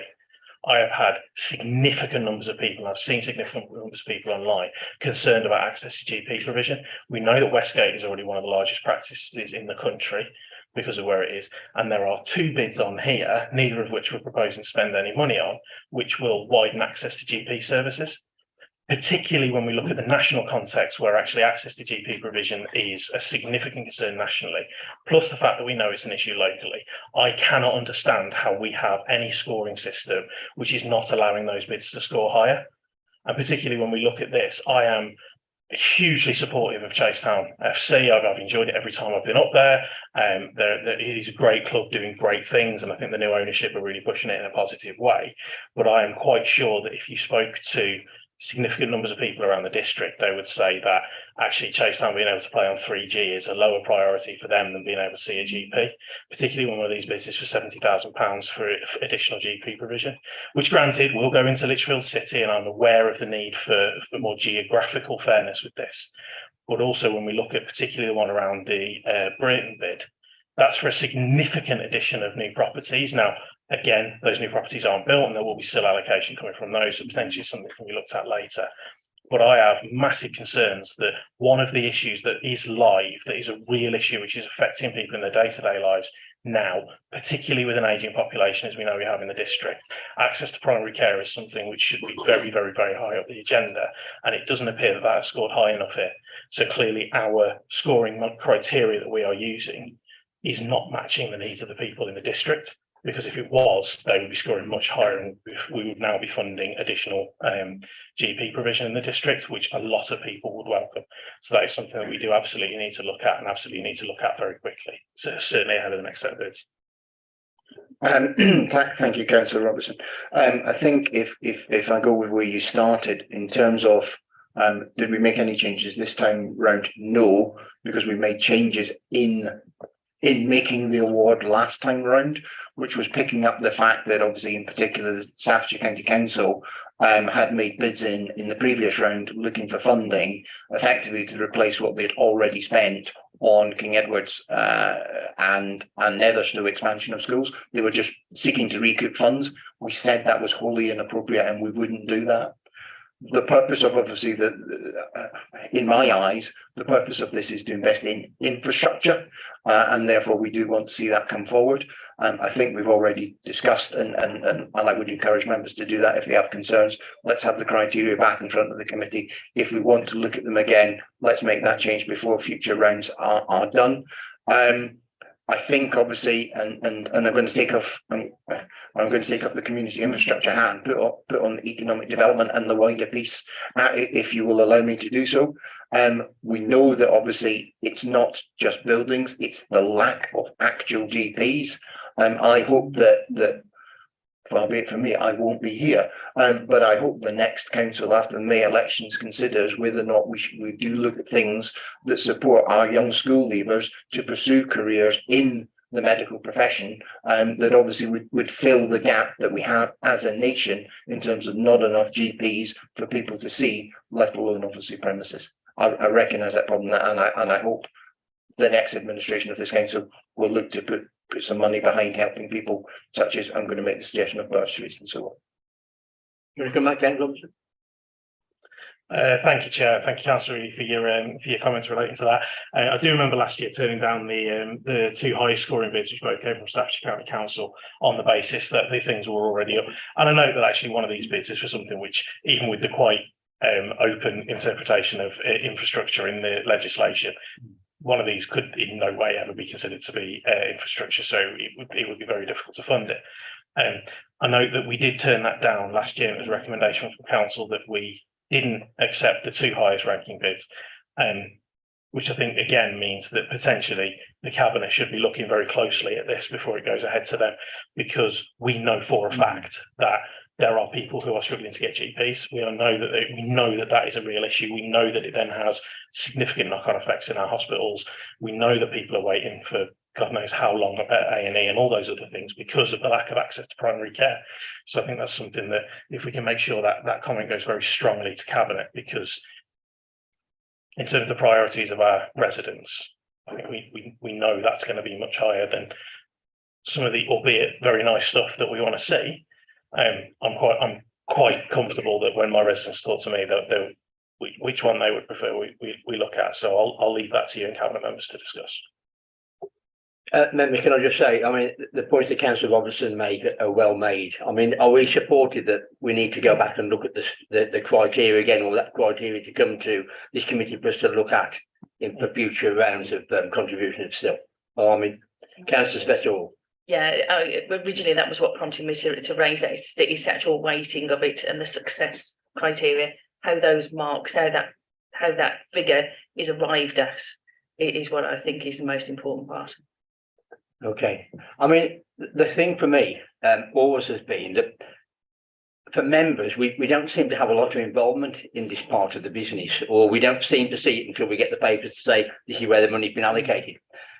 I have had significant numbers of people, I've seen significant numbers of people online concerned about access to GP provision. We know that Westgate is already one of the largest practices in the country because of where it is. And there are two bids on here, neither of which we're proposing to spend any money on, which will widen access to GP services, particularly when we look at the national context where actually access to GP provision is a significant concern nationally, plus the fact that we know it's an issue locally. I cannot understand how we have any scoring system which is not allowing those bids to score higher. And particularly when we look at this, I am hugely supportive of Chasetown FC. I've enjoyed it every time I've been up there. It is a great club doing great things, and I think the new ownership are really pushing it in a positive way. But I am quite sure that if you spoke to significant numbers of people around the district, they would say that actually Chasetown being able to play on 3G is a lower priority for them than being able to see a GP, particularly when one of these bids is for £70,000 for additional GP provision, which granted will go into Lichfield City, and I'm aware of the need for more geographical fairness with this. But also when we look at particularly the one around the Brighton bid, that's for a significant addition of new properties. Now, again, those new properties aren't built and there will be still allocation coming from those, so potentially something can be looked at later. But I have massive concerns that one of the issues that is live, that is a real issue, which is affecting people in their day-to-day lives now, particularly with an ageing population, as we know we have in the district, access to primary care is something which should be very, very, very high up the agenda. And it doesn't appear that that has scored high enough here. So clearly our scoring criteria that we are using is not matching the needs of the people in the district, because if it was, they would be scoring much higher, and we would now be funding additional GP provision in the district, which a lot of people would welcome. So that is something that we do absolutely need to look at, and absolutely need to look at very quickly. So certainly ahead of the next set of bids.
Thank you, Councillor Robertson. I think if I go with where you started in terms of did we make any changes this time round? No, because we made changes in in making the award last time round, which was picking up the fact that obviously in particular the Staffordshire County Council had made bids in the previous round looking for funding effectively to replace what they'd already spent on King Edward's and Netherstowe expansion of schools. They were just seeking to recoup funds. We said that was wholly inappropriate and we wouldn't do that. The purpose of obviously in my eyes, the purpose of this is to invest in infrastructure, and therefore we do want to see that come forward. I think we've already discussed, and I would encourage members to do that if they have concerns. Let's have the criteria back in front of the committee. If we want to look at them again, let's make that change before future rounds are done. I think obviously, and I'm going to take off. I'm going to take off the community infrastructure hand, put on the economic development and the wider piece, if you will allow me to do so. We know that obviously it's not just buildings; it's the lack of actual GPs. I hope that. Far be it from me, I won't be here, but I hope the next council after the May elections considers whether or not we do look at things that support our young school leavers to pursue careers in the medical profession, that obviously would fill the gap that we have as a nation in terms of not enough GPs for people to see, let alone obviously premises. I recognise that problem, and I hope the next administration of this council will look to put some money behind helping people, such as I'm going to make the suggestion of bursaries and so on.
You want to come back, Councillor Robertson?
Thank you, Chair. Thank you, Councillor, for your comments relating to that. I do remember last year turning down the two highest scoring bids, which both came from Staffordshire County Council, on the basis that the things were already up. And I know that actually one of these bids is for something which, even with the quite open interpretation of infrastructure in the legislation, one of these could in no way ever be considered to be infrastructure, so it would be very difficult to fund it. I know that we did turn that down last year. It was a recommendation from council that we didn't accept the two highest ranking bids, which I think again means that potentially the cabinet should be looking very closely at this before it goes ahead to them, because we know for a fact that there are people who are struggling to get GPs. We know that is a real issue. We know that it then has significant knock-on effects in our hospitals. We know that people are waiting for God knows how long at A&E and all those other things because of the lack of access to primary care. So I think that's something that if we can make sure that that comment goes very strongly to cabinet, because in terms of the priorities of our residents, I think we know that's going to be much higher than some of the, albeit very nice stuff that we want to see. I'm quite comfortable that when my residents talk to me that which one they would prefer we look at. So I'll leave that to you and cabinet members to discuss.
Members, can I just say, I mean, the points that Councillor Robertson made are well made. I mean, are we supported that we need to go back and look at the criteria again, or that criteria to come to this committee for us to look at for future rounds of contributions still? I mean, Councillor Special.
Yeah, originally that was what prompted me to raise that. It's the actual weighting of it and the success criteria, how those marks, how that figure is arrived at, it is what I think is the most important part.
Okay, I mean, the thing for me always has been that for members, we don't seem to have a lot of involvement in this part of the business, or we don't seem to see it until we get the papers to say this is where the money's been allocated.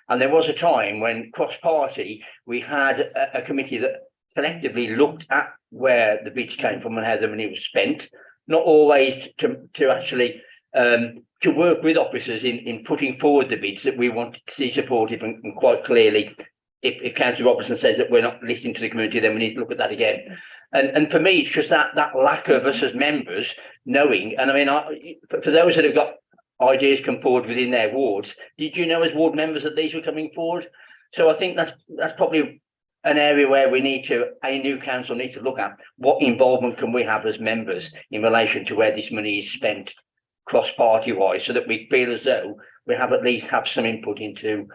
And there was a time when cross-party, we had a committee that collectively looked at where the bids came from and how the money was spent, not always to actually to work with officers in putting forward the bids that we wanted to see supported, and quite clearly, if Councillor Robertson says that we're not listening to the community, then we need to look at that again. And for me, it's just that lack of us as members knowing. And I mean, for those that have got ideas come forward within their wards, did you know as ward members that these were coming forward? So I think that's probably an area where we need to, a new council needs to look at what involvement can we have as members in relation to where this money is spent cross-party wise, so that we feel as though we have at least have some input into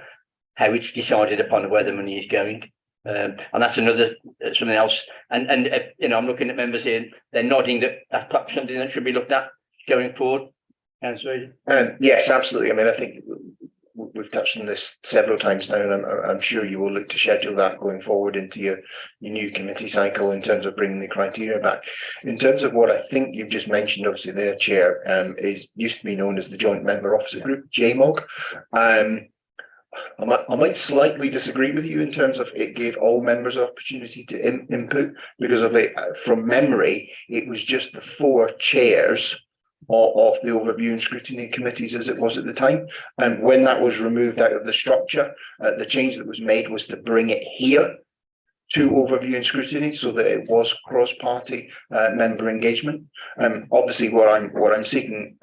how it's decided upon where the money is going. And that's something else. And you know, I'm looking at members here, they're nodding that that's perhaps something that should be looked at going forward.
Yes, absolutely. I mean, I think we've touched on this several times now, and I'm sure you will look to schedule that going forward into your new committee cycle in terms of bringing the criteria back. In terms of what I think you've just mentioned, obviously their chair used to be known as the Joint Member Officer Group, JMOG. I might slightly disagree with you in terms of it gave all members opportunity to input, because of it, from memory, it was just the 4 chairs of the overview and scrutiny committees as it was at the time. And when that was removed out of the structure, the change that was made was to bring it here to overview and scrutiny, so that it was cross-party member engagement. Obviously, what I'm seeking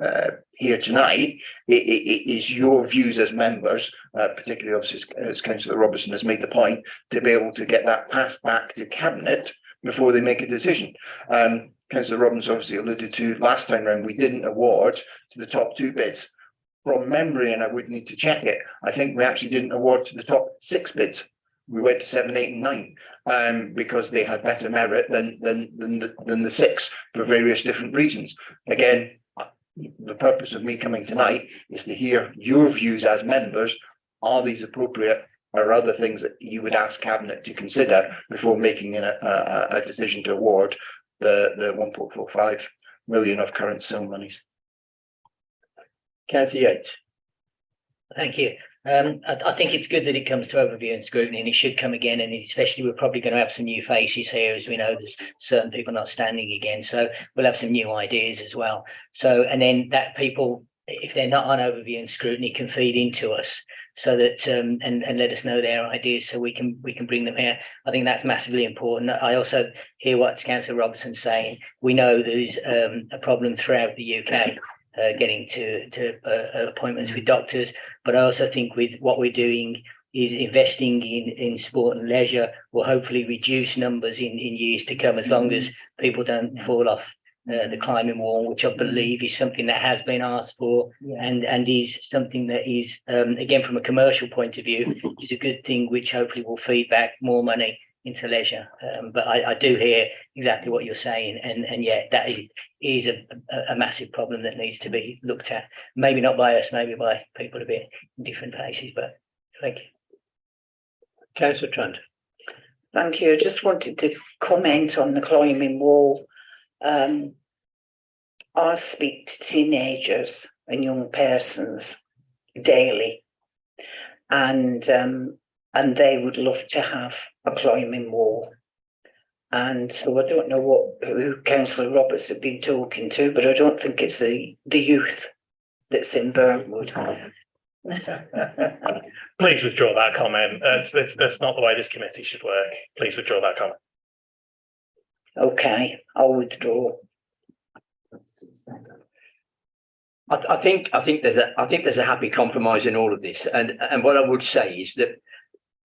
here tonight is your views as members, particularly obviously as Councillor Robertson has made the point, to be able to get that passed back to Cabinet before they make a decision. Councillor Robbins obviously alluded to last time round, we didn't award to the top 2 bids. From memory, and I would need to check it, I think we actually didn't award to the top 6 bids. We went to 7, 8, and 9 because they had better merit than the 6 for various different reasons. Again, the purpose of me coming tonight is to hear your views as members. Are these appropriate, or other things that you would ask Cabinet to consider before making a decision to award the 1.45 million of current SIL monies?
Councillor Yates.
Thank you. I think it's good that it comes to overview and scrutiny, and it should come again. And especially, we're probably going to have some new faces here, as we know there's certain people not standing again. So we'll have some new ideas as well. So, and then that people, if they're not on overview and scrutiny, can feed into us, so that and let us know their ideas, so we can bring them here. I think that's massively important. I also hear what Councillor Robertson's saying. We know there's a problem throughout the UK. Getting to appointments with doctors, but I also think with what we're doing is investing in sport and leisure will hopefully reduce numbers in years to come, as long as people don't fall off the climbing wall, which I believe is something that has been asked for, and is something that is again, from a commercial point of view, is a good thing, which hopefully will feed back more money into leisure. But I do hear exactly what you're saying, and yeah, that is a massive problem that needs to be looked at. Maybe not by us, maybe by people a bit in different places, but thank you.
Councillor Trent.
Thank you. I just wanted to comment on the climbing wall. I speak to teenagers and young persons daily, and they would love to have a climbing wall. And so I don't know who Councillor Roberts had been talking to, but I don't think it's the youth that's in Burnwood.
Please withdraw that comment. That's not the way this committee should work. Please withdraw that comment.
Okay, I'll withdraw.
I think there's a happy compromise in all of this, and what I would say is that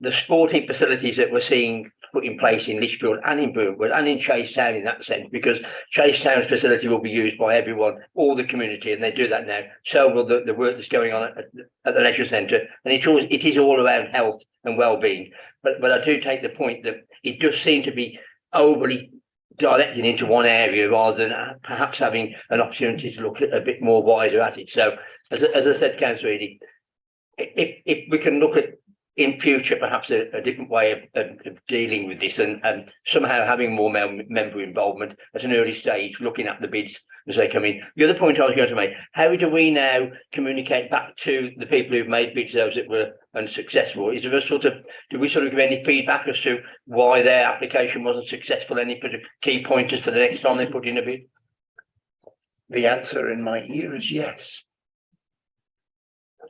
the sporting facilities that we're seeing put in place in Lichfield and in Burnwood and in Chase Town, in that sense, because Chase Town's facility will be used by everyone, all the community, and they do that now. So will the work that's going on at the leisure centre, and it is all around health and well-being. But I do take the point that it does seem to be overly directing into one area, rather than perhaps having an opportunity to look a bit more wider at it. So, as I said, Councillor Eadie, if we can look at in future perhaps a different way of dealing with this, and somehow having more member involvement at an early stage, looking at the bids as they come in. The other point I was going to make: how do we now communicate back to the people who've made bids, those that were unsuccessful? Is there a do we give any feedback as to why their application wasn't successful? Any key pointers for the next time they put in a bid?
The answer in my ear is yes.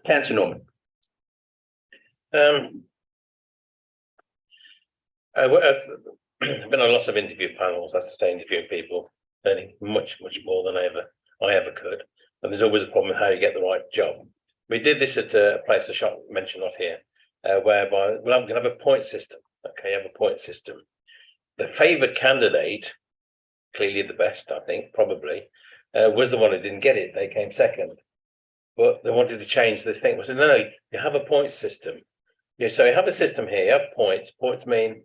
Councillor Norman.
I've been on lots of interview panels, that's to say, interviewing people, learning much more than I ever could. And there's always a problem with how you get the right job. We did this at a place I shall mention not here, whereby we're going to have a point system. Okay, you have a point system. The favoured candidate, clearly the best, I think, probably, was the one who didn't get it. They came second. But they wanted to change this thing. We said, no, you have a point system. Yeah, so you have a system here, you have points. Points mean,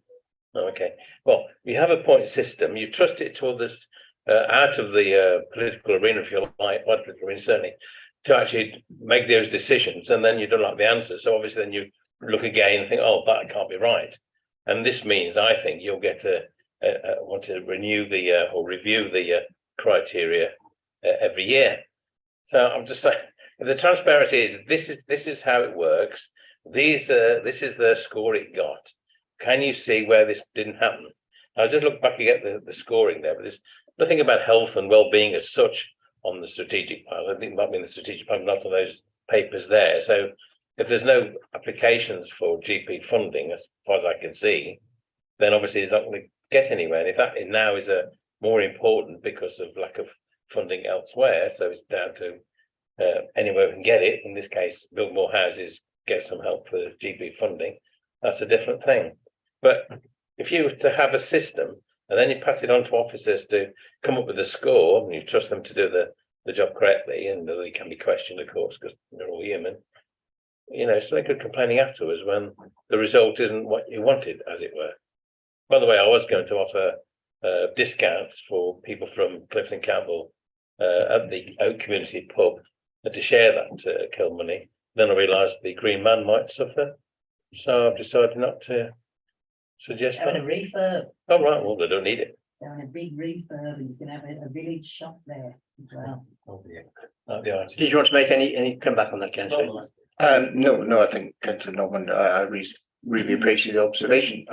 okay, well, you have a point system, you trust it to others out of the political arena, if you like, political arena, certainly, to actually make those decisions, and then you don't like the answer. So obviously then you look again and think, oh, that can't be right. And this means, I think, you'll get to want to renew or review the criteria every year. So I'm just saying, the transparency is this is how it works. this is the score it got. Can you see where this didn't happen? I just look back at the scoring there, but there's nothing about health and well-being as such on the strategic plan. I think it might be in the strategic plan, not on those papers there. So if there's no applications for GP funding, as far as I can see, then obviously it's not going to get anywhere. And if that now is a more important because of lack of funding elsewhere, so it's down to anywhere we can get it. In this case, build more houses, get some help for GP funding. That's a different thing. But if you were to have a system and then you pass it on to officers to come up with a score, and you trust them to do the job correctly, and they can be questioned, of course, because they're all human. You know, so they could complaining afterwards when the result isn't what you wanted, as it were. By the way, I was going to offer discounts for people from Clifton Campbell at the Oak Community Pub to share that kill money. Then I realised the Green Man might suffer, so I've decided not to suggest that.
Having a refurb,
Oh right, well they don't need it.
having a big refurb, and he's gonna have a village shop there as well.
Oh dear. Oh, dear.
Did you want to make any comeback on that, councillor?
No, I think Councillor Norman, I really appreciate the observation.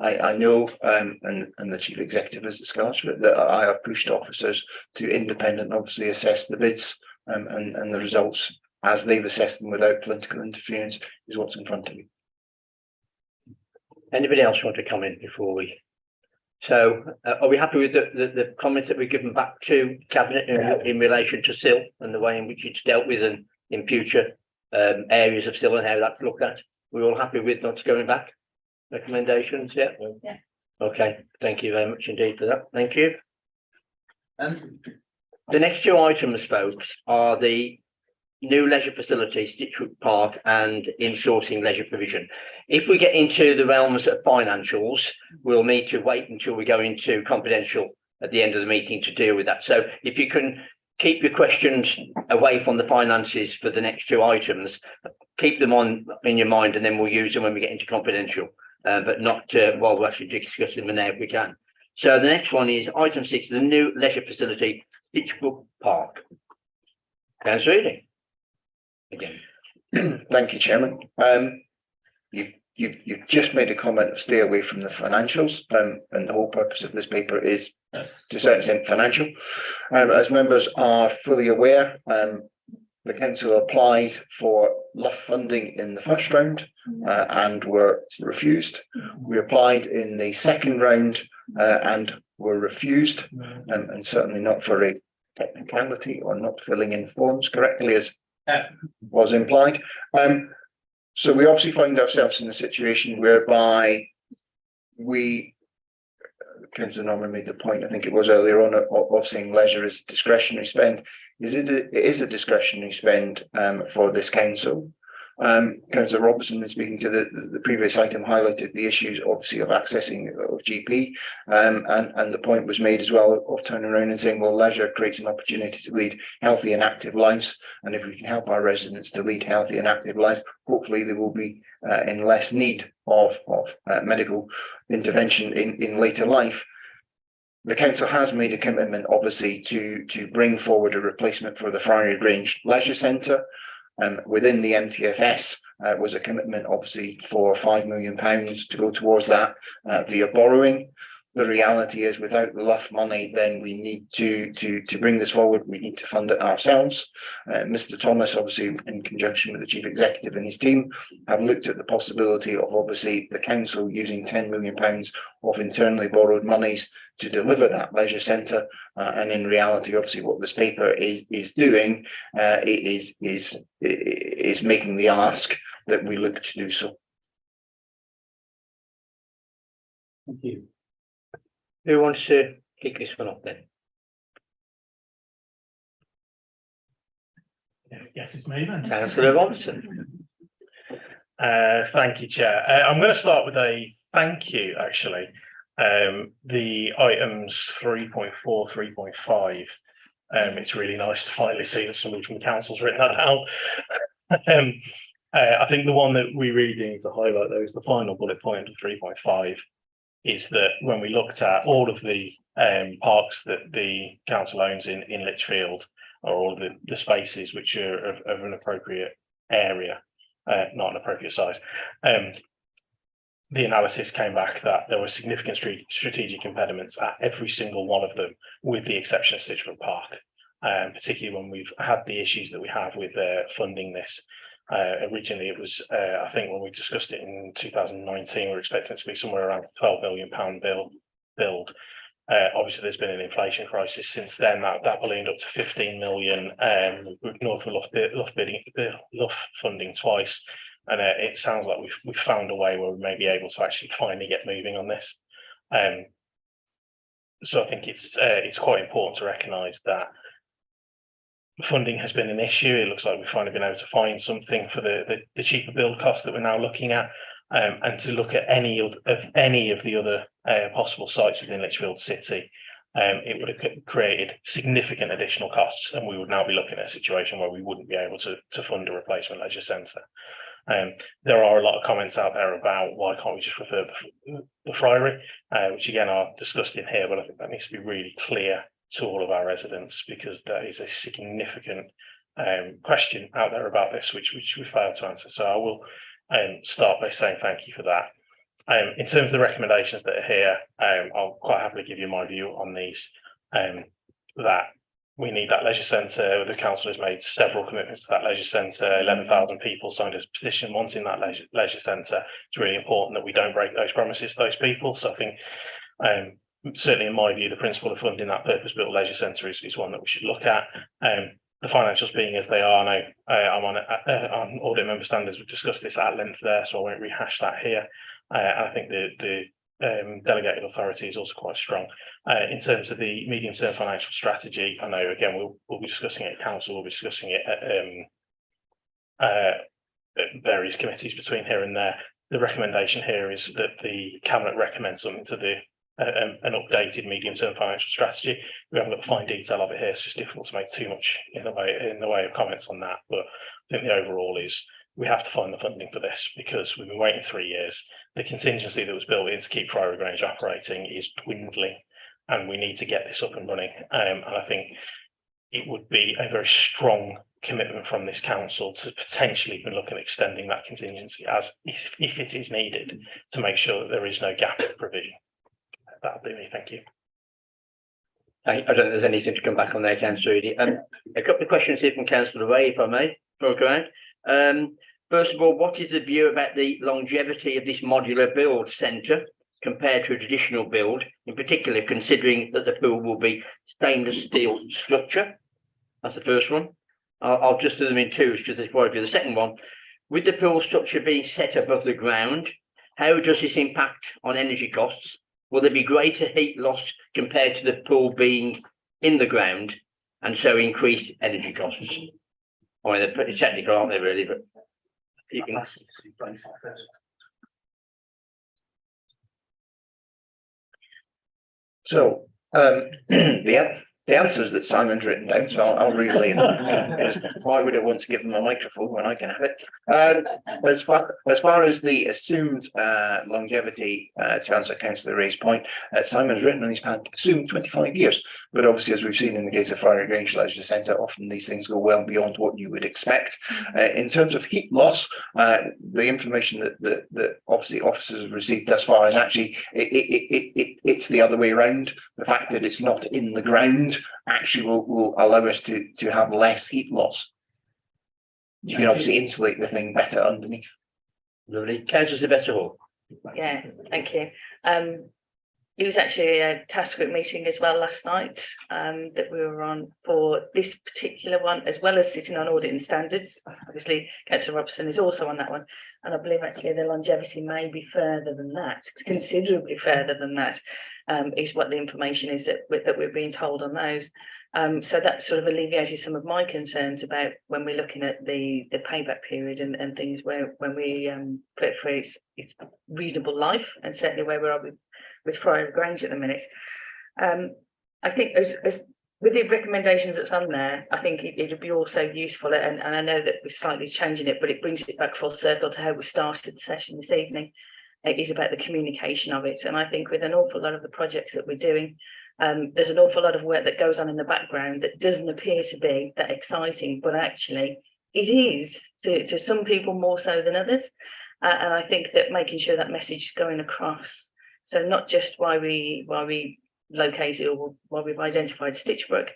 I know, and the chief executive has discussed it, that I have pushed officers to independent, obviously assess the bids, and the results as they've assessed them without political interference is what's in front of me.
Anybody else want to come in before we? So are we happy with the comments that we've given back to Cabinet in relation to SIL and the way in which it's dealt with and in future areas of SIL and how that's looked at? We're all happy with not going back? Recommendations, yeah?
Yeah.
Okay, thank you very much indeed for that. Thank you. The next two items, folks, are the new leisure facilities, Stitchwood Park, and insourcing leisure provision. If we get into the realms of financials, we'll need to wait until we go into confidential at the end of the meeting to deal with that. So if you can keep your questions away from the finances for the next two items, keep them in your mind, and then we'll use them when we get into confidential, but not while we're actually discussing them now if we can. So the next one is item 6, the new leisure facility, Stitchwood Park. Councillor Ely. Again.
Thank you, Chairman. You've just made a comment of stay away from the financials, and the whole purpose of this paper is to a certain extent financial. As members are fully aware, the council applied for LUF funding in the first round and were refused. We applied in the second round and were refused, and certainly not for a technicality or not filling in forms correctly as was implied. So we obviously find ourselves in a situation whereby Councillor Norman made the point, I think it was earlier on, of saying leisure is discretionary spend. It is a discretionary spend for this council. Councillor Robertson, in speaking to the previous item, highlighted the issues obviously of accessing of GP, and the point was made as well of turning around and saying, well, leisure creates an opportunity to lead healthy and active lives, and if we can help our residents to lead healthy and active lives, hopefully they will be in less need of medical intervention in later life. The council has made a commitment, obviously, to bring forward a replacement for the Friary Grange Leisure Centre. Within the MTFS was a commitment, obviously, for £5 million to go towards that via borrowing. The reality is, without the LUF money, then we need to bring this forward. We need to fund it ourselves. Mr. Thomas, obviously, in conjunction with the chief executive and his team, have looked at the possibility of obviously the council using £10 million of internally borrowed monies to deliver that leisure centre. And in reality, obviously, what this paper is doing is making the ask that we look to do so.
Thank you.
Who wants to kick this one off then?
Yes, it's me then.
Councillor Robertson.
Thank you, Chair. I'm going to start with a thank you, actually. The items 3.4, 3.5. It's really nice to finally see that somebody from the council's written that down. I think the one that we really need to highlight, though, is the final bullet point of 3.5. Is that when we looked at all of the parks that the council owns in Lichfield, or all the spaces which are of an appropriate area, not an appropriate size. The analysis came back that there were significant strategic impediments at every single one of them, with the exception of Stitchford Park, particularly when we've had the issues that we have with funding this. Originally, it was, I think when we discussed it in 2019, we were expecting it to be somewhere around £12 million build. Obviously, there's been an inflation crisis since then. That ballooned up to 15 million. North Luff funding twice, and it sounds like we've found a way where we may be able to actually finally get moving on this. So I think it's quite important to recognise that funding has been an issue. It looks like we've finally been able to find something for the cheaper build cost that we're now looking at, and to look at any of the other possible sites within Lichfield City. It would have created significant additional costs, and we would now be looking at a situation where we wouldn't be able to fund a replacement leisure centre. There are a lot of comments out there about why can't we just refer the Friary, which again are discussed in here, but I think that needs to be really clear to all of our residents, because there is a significant question out there about this, which we failed to answer. So I will start by saying thank you for that. In terms of the recommendations that are here, I'll quite happily give you my view on these. That we need that leisure centre. The council has made several commitments to that leisure centre. 11,000 people signed a petition wanting that leisure centre. It's really important that we don't break those promises to those people. So I think, certainly in my view, the principle of funding that purpose-built leisure centre is one that we should look at. The financials being as they are now, I'm on audit member standards. We've discussed this at length there, so I won't rehash that here. I think the delegated authority is also quite strong. In terms of the medium-term financial strategy, I know again we'll be discussing it at council, we'll be discussing it at various committees between here and there. The recommendation here is that the cabinet recommends something to the an updated medium-term financial strategy. We haven't got the fine detail of it here, so it's difficult to make too much in the way of comments on that. But I think the overall is we have to find the funding for this, because we've been waiting 3 years. The contingency that was built in to keep Priory Grange operating is dwindling, and we need to get this up and running. And I think it would be a very strong commitment from this council to potentially be looking at extending that contingency as if it is needed, to make sure that there is no gap in provision. That'll be me. Thank you.
I don't think there's anything to come back on there, Councillor Reedy. A couple of questions here from Councillor Ray, if I may. Okay. First of all, what is the view about the longevity of this modular build centre compared to a traditional build, in particular considering that the pool will be stainless steel structure? That's the first one. I'll just do them in twos because there's quite a few. The second one, with the pool structure being set above the ground, how does this impact on energy costs? Will there be greater heat loss compared to the pool being in the ground, and so increased energy costs? I mean, they're pretty technical, aren't they, really? But you can.
So the answers that Simon's written down, so I'll relay them. Why would I want to give them a microphone when I can have it? As far as the assumed longevity, to answer Councillor Ray's point, Simon's written on his pad assumed 25 years. But obviously, as we've seen in the case of Friary Grange Leisure Centre, often these things go well beyond what you would expect. In terms of heat loss, the information that obviously officers have received thus far is actually it's the other way around. The fact that it's not in the ground actually will allow us to have less heat loss. You can obviously insulate the thing better underneath.
Lovely. Councillor Sylvester Hall.
Yeah, thank you. It was actually a task group meeting as well last night that we were on for this particular one, as well as sitting on audit and standards. Obviously, Councillor Robertson is also on that one. And I believe actually the longevity may be further than that, considerably further than that, is what the information is that we're being told on those. So that sort of alleviated some of my concerns about when we're looking at the payback period and things where when we put it for its reasonable life, and certainly where we are with Friary Grange at the minute. I think as with the recommendations that's on there, I think it would be also useful, and I know that we're slightly changing it, but it brings it back full circle to how we started the session this evening. It is about the communication of it, and I think with an awful lot of the projects that we're doing, there's an awful lot of work that goes on in the background that doesn't appear to be that exciting, but actually it is to some people more so than others. And I think that making sure that message is going across. So not just why we located or why we've identified Stitchbrook,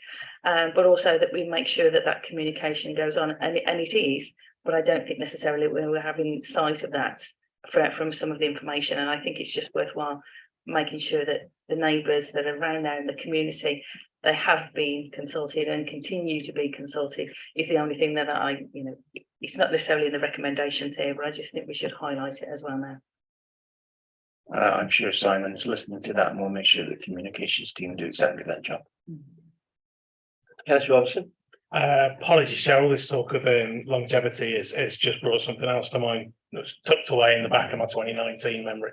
but also that we make sure that that communication goes on, and it is. But I don't think necessarily we're having sight of that from some of the information, and I think it's just worthwhile making sure that the neighbours that are around there in the community, they have been consulted and continue to be consulted. Is the only thing that it's not necessarily in the recommendations here, but I just think we should highlight it as well now.
I'm sure Simon is listening to that and we'll make sure the communications team do exactly that job.
Councillor Robinson?
Apologies, Chair, all this talk of longevity has just brought something else to mind that's tucked away in the back of my 2019 memory.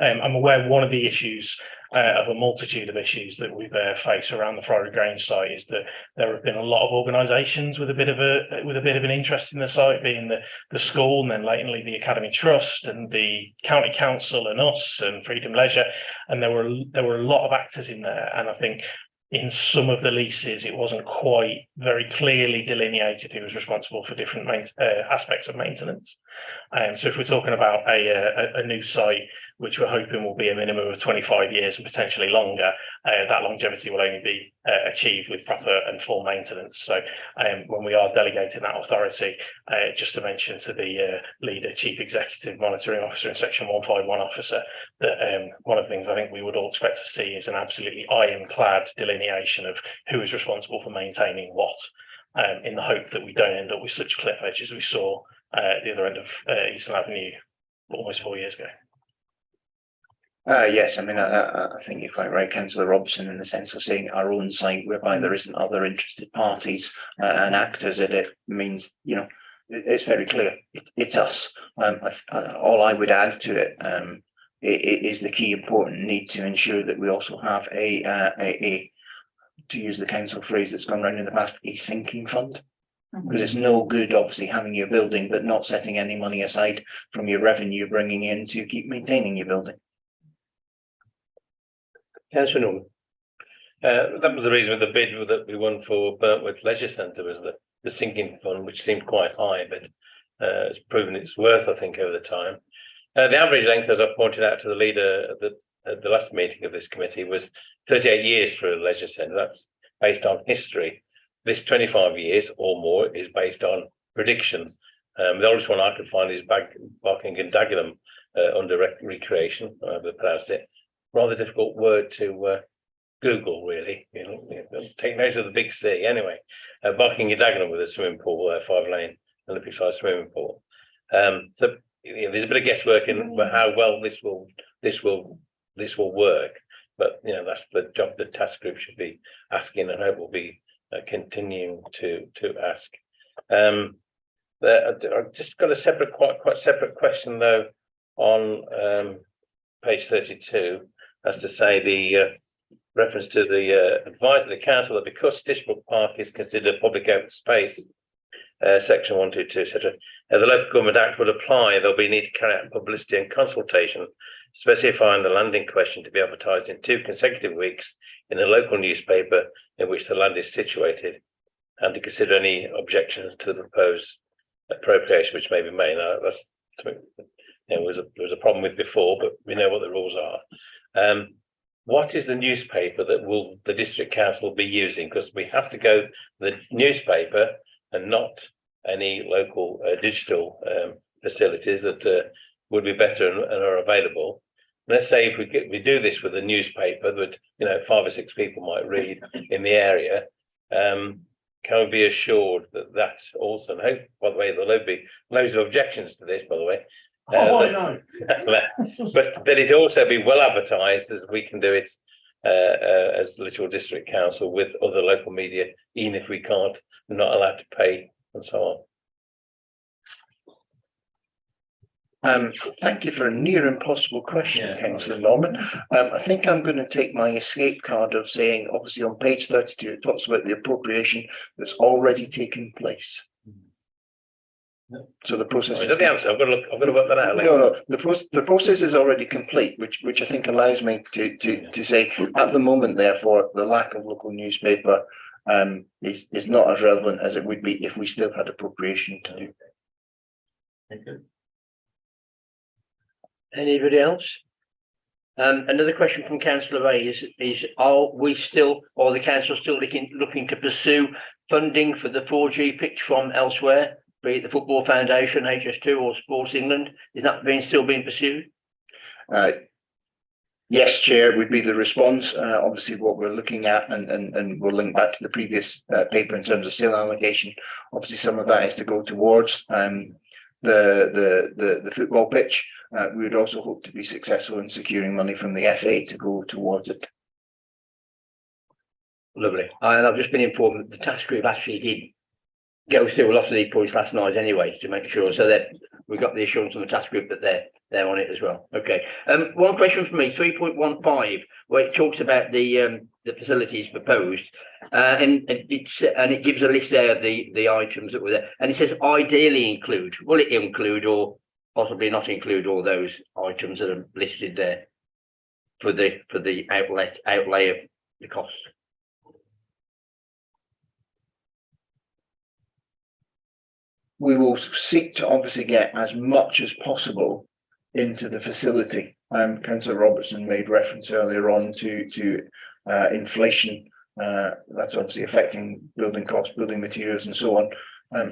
I'm aware one of the issues of a multitude of issues that we've faced around the Friary Grange site is that there have been a lot of organisations with a bit of an interest in the site, being the school, and then lately the Academy Trust and the County Council and us and Freedom Leisure, and there were a lot of actors in there, and I think in some of the leases, it wasn't quite very clearly delineated who was responsible for different aspects of maintenance. And so if we're talking about a new site, which we're hoping will be a minimum of 25 years and potentially longer, that longevity will only be achieved with proper and full maintenance. So when we are delegating that authority, just to mention to the leader, Chief Executive Monitoring Officer and Section 151 officer, that one of the things I think we would all expect to see is an absolutely ironclad delineation of who is responsible for maintaining what, in the hope that we don't end up with such cliff edge as we saw at the other end of Eastern Avenue almost 4 years ago.
Yes, I mean, I think you're quite right, Councillor Robson, in the sense of saying our own site whereby there isn't other interested parties and actors in it means, it's very clear. It's us. All I would add to it is the key important need to ensure that we also have a to use the council phrase that's gone around in the past, a sinking fund. Because it's no good, obviously, having your building, but not setting any money aside from your revenue bringing in to keep maintaining your building.
Councillor Norman? That was the reason with the bid that we won for Burntwood Leisure Centre, was the sinking fund, which seemed quite high, but it's proven its worth, I think, over the time. The average length, as I pointed out to the leader at the last meeting of this committee, was 38 years for a leisure centre. That's based on history. This 25 years or more is based on prediction. The oldest one I could find is Barking and Dagenham under recreation, however pronounce it. Rather difficult word to Google, really. Take note of the big C. Anyway, Barking and Dagenham with a swimming pool, 5-lane Olympic-sized swimming pool. So there's a bit of guesswork in how well this will work. But that's the job the task group should be asking, and I hope we'll be continuing to ask. I've just got a quite separate question though on page 32, as to say the reference to the advice of the council that because Stitchbrook Park is considered public open space, section 122, etc., the Local Government Act would apply. There'll be need to carry out publicity and consultation, specifying the land in question to be advertised in 2 consecutive weeks in the local newspaper in which the land is situated, and to consider any objections to the proposed appropriation which may be made. Now, that's there was a problem with before, but we know what the rules are. What is the newspaper that the district council be using? Because we have to go the newspaper and not any local digital facilities that would be better and are available. Let's say if we do this with a newspaper that 5 or 6 people might read in the area, can we be assured that that's also, and hope, by the way, there'll be loads of objections to this, by the way. But that it also be well advertised as we can do it as Littlefield District Council with other local media, even if we can't, we're not allowed to pay and so on.
Thank you for a near impossible question, Councillor Norman. I think I'm going to take my escape card of saying, obviously on page 32, it talks about the appropriation that's already taken place. So the process.
Is that the answer? I've got to work that out.
No. The process is already complete, which I think allows me to say at the moment, therefore, the lack of local newspaper is not as relevant as it would be if we still had appropriation to do.
Anybody else? Another question from councillor Ray is are we still, or the council still looking to pursue funding for the 4G pitch from elsewhere, be it the Football Foundation, HS2 or Sports England? Is that still being pursued?
Yes, Chair, would be the response. Obviously, what we're looking at, and we'll link back to the previous paper in terms of sale allocation. Obviously, some of that is to go towards the football pitch. We would also hope to be successful in securing money from the FA to go towards it.
Lovely. And I've just been informed that the task group actually did go through a lot of these points last night anyway, to make sure, so that we got the assurance from the task group that they're on it as well. Okay. One question from me, 3.15, where it talks about the facilities proposed, and it gives a list there of the items that were there, and it says ideally include. Will it include or possibly not include all those items that are listed there for the outlay of the cost?
We will seek to obviously get as much as possible into the facility. Councillor Robertson made reference earlier on to inflation. That's obviously affecting building costs, building materials and so on.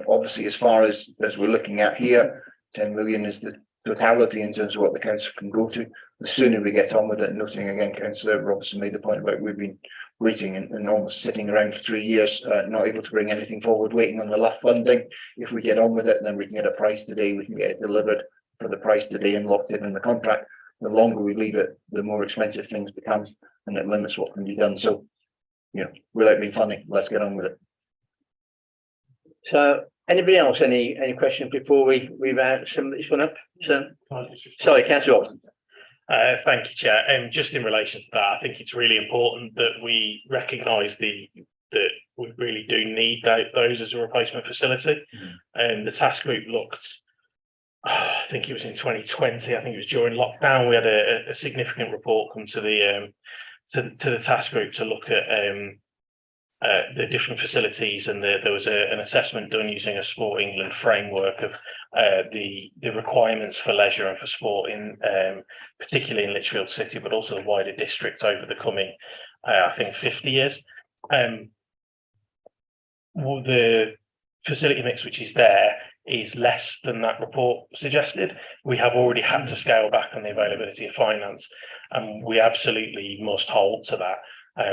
Obviously, as far as we're looking at here, 10 million is the totality in terms of what the council can go to. The sooner we get on with it, noting again, Councillor Robertson made the point about we've been waiting and almost sitting around for 3 years, not able to bring anything forward, waiting on the LUF funding. If we get on with it, then we can get a price today, we can get it delivered for the price today and locked in the contract. The longer we leave it, the more expensive things become, and it limits what can be done. So, you know, without being funny, let's get on with it.
So anybody else, any questions before we sum this one up? So, sorry, Councillor Watson.
Thank you, Chair. Just in relation to that, I think it's really important that we recognise that we really do need those as a replacement facility. And the task group looked, I think it was in 2020. I think it was during lockdown. We had a significant report come to the task group to look at the different facilities, and there was an assessment done using a Sport England framework of the requirements for leisure and for sport in particularly in Lichfield City, but also the wider district over the coming I think 50 years. The facility mix which is there is less than that report suggested. We have already had to scale back on the availability of finance, and we absolutely must hold to that.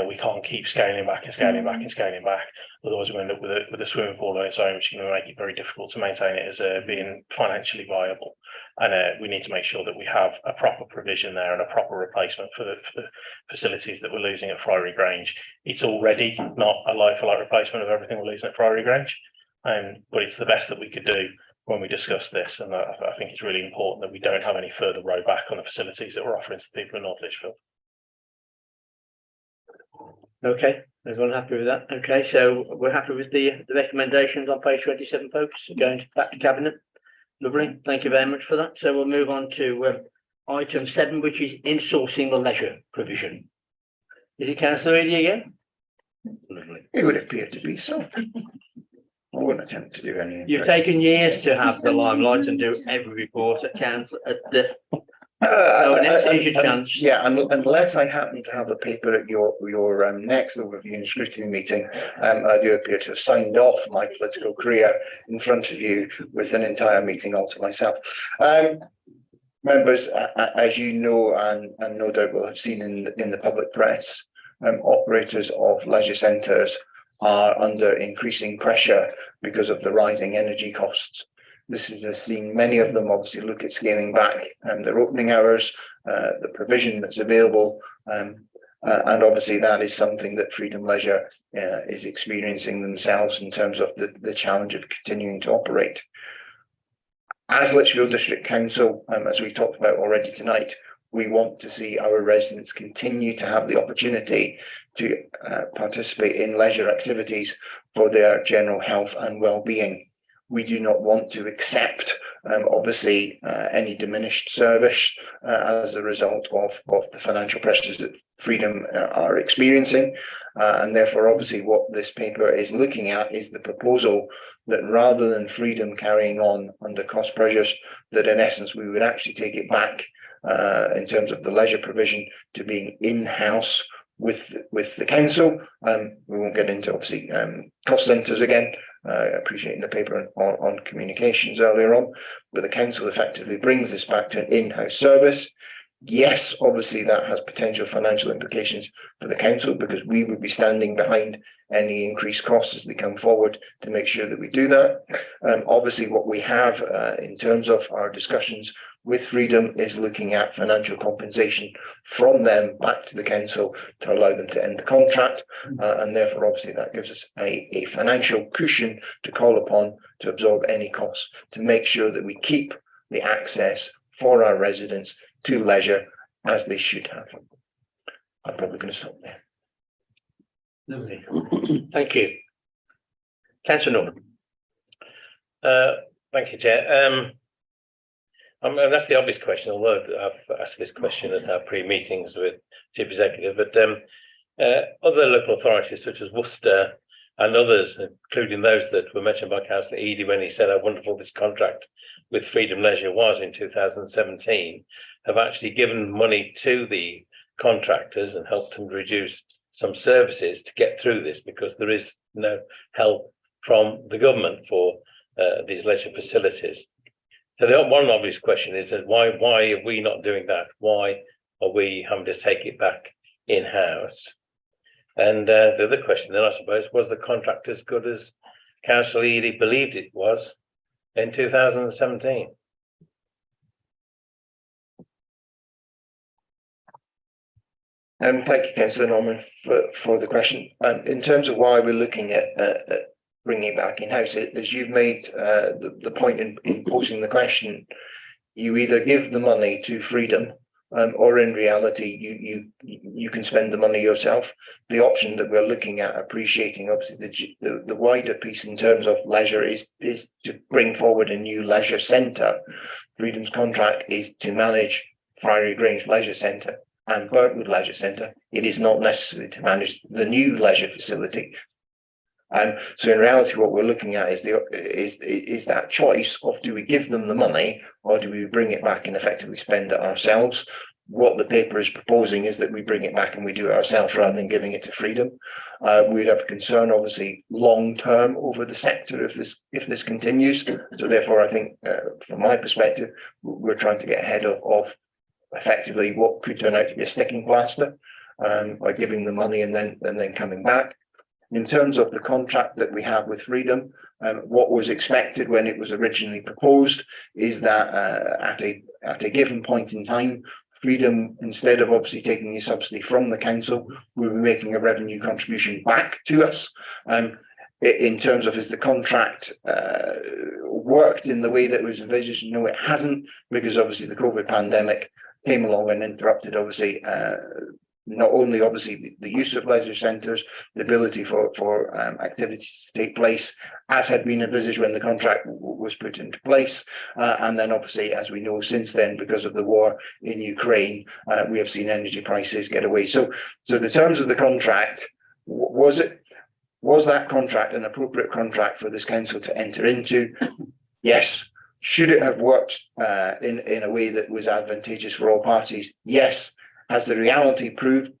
We can't keep scaling back and scaling back and scaling back. Otherwise, we end up with a swimming pool on its own, which is going to make it very difficult to maintain it as being financially viable. And we need to make sure that we have a proper provision there and a proper replacement for the facilities that we're losing at Friary Grange. It's already not a like-for-like replacement of everything we're losing at Friary Grange, but it's the best that we could do when we discuss this. And I think it's really important that we don't have any further row back on the facilities that we're offering to the people in North Lichfield.
Okay, everyone happy with that? Okay, so we're happy with the recommendations on page 27, folks. Going back to cabinet. Lovely, thank you very much for that. So we'll move on to item 7, which is insourcing the leisure provision. Is it Councillor Eady again? Lovely.
It would appear to be so. I wouldn't attempt to do anything.
You've taken years to have the limelight and do every report at council at the. Here's your chance.
Yeah, unless I happen to have a paper at your next overview and scrutiny meeting, I do appear to have signed off my political career in front of you with an entire meeting all to myself. Members, as you know, and no doubt will have seen in the public press, operators of leisure centres are under increasing pressure because of the rising energy costs. This is seen many of them obviously look at scaling back their opening hours, the provision that's available, and obviously that is something that Freedom Leisure is experiencing themselves in terms of the challenge of continuing to operate. As Lichfield District Council, as we talked about already tonight, we want to see our residents continue to have the opportunity to participate in leisure activities for their general health and well-being. we do not want to accept obviously any diminished service as a result of the financial pressures that Freedom are experiencing. And therefore, obviously, what this paper is looking at is the proposal that rather than Freedom carrying on under cost pressures, that in essence we would actually take it back in terms of the leisure provision to being in-house with the council. We won't get into obviously cost centres again, appreciating the paper on communications earlier on, but the council effectively brings this back to an in-house service. Yes, obviously that has potential financial implications for the council because we would be standing behind any increased costs as they come forward to make sure that we do that. Obviously what we have in terms of our discussions with Freedom is looking at financial compensation from them back to the council to allow them to end the contract. And therefore, obviously that gives us a financial cushion to call upon to absorb any costs to make sure that we keep the access for our residents to leisure as they should have. I'm probably going to stop there.
Lovely. Thank you. Councillor Norman.
Thank you, Chair. That's the obvious question, although I've asked this question at our pre-meetings with Chief Executive, but other local authorities such as Worcester and others, including those that were mentioned by Councillor Eadie when he said how wonderful this contract with Freedom Leisure was in 2017, have actually given money to the contractors and helped them reduce some services to get through this, because there is no help from the government for these leisure facilities. So the one obvious question is that why are we not doing that? Why are we having to take it back in-house? And the other question then, I suppose, was the contract as good as Councillor Eadie believed it was in 2017?
Thank you, Councillor Norman, for the question. In terms of why we're looking at bringing it back in-house, as you've made the point in posing the question, you either give the money to Freedom or in reality you can spend the money yourself. The option that we're looking at, appreciating obviously the wider piece in terms of leisure, is to bring forward a new leisure centre. Freedom's contract is to manage Friary Grange Leisure Centre and Burntwood Leisure Centre. It is not necessarily to manage the new leisure facility. So in reality, what we're looking at is that choice of, do we give them the money or do we bring it back and effectively spend it ourselves? What the paper is proposing is that we bring it back and we do it ourselves rather than giving it to Freedom. We'd have a concern, obviously, long term over the sector if this continues. So therefore, I think from my perspective, we're trying to get ahead of effectively what could turn out to be a sticking plaster by giving the money and then coming back. In terms of the contract that we have with Freedom, what was expected when it was originally proposed is that at a given point in time, Freedom, instead of obviously taking a subsidy from the council, will be making a revenue contribution back to us. In terms of, is the contract worked in the way that was envisaged? No, it hasn't, because obviously the COVID pandemic came along and interrupted obviously not only obviously the use of leisure centres, the ability for activities to take place as had been envisaged when the contract was put into place, and then obviously, as we know since then, because of the war in Ukraine, we have seen energy prices get away. So the terms of the contract, was that contract an appropriate contract for this council to enter into? Yes. Should it have worked in a way that was advantageous for all parties? Yes. Has the reality proved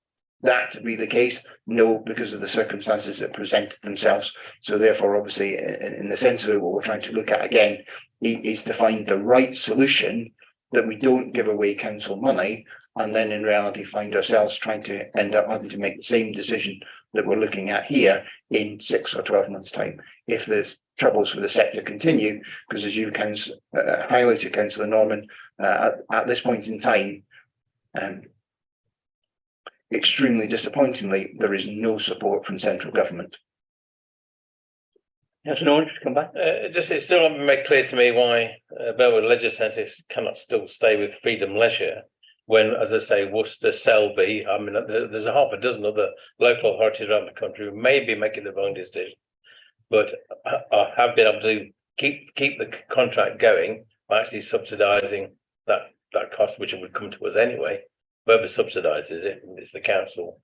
that to be the case? No, because of the circumstances that presented themselves. So therefore, obviously, in the sense of it, what we're trying to look at again is to find the right solution, that we don't give away council money and then in reality find ourselves trying to end up having to make the same decision that we're looking at here in 6 or 12 months' time, if there's troubles for the sector continue. Because as you can highlighted, Councillor Norman, at this point in time, extremely disappointingly, there is no support from central government.
Yes, no one, come back.
It's still not been made clear to me why Burntwood Leisure Centre cannot still stay with Freedom Leisure when, as I say, Worcester, Selby, I mean, there's a half a dozen other local authorities around the country who may be making the wrong decision, but I have been able to keep the contract going by actually subsidising that cost, which would come to us anyway. Whoever subsidises it, it's the council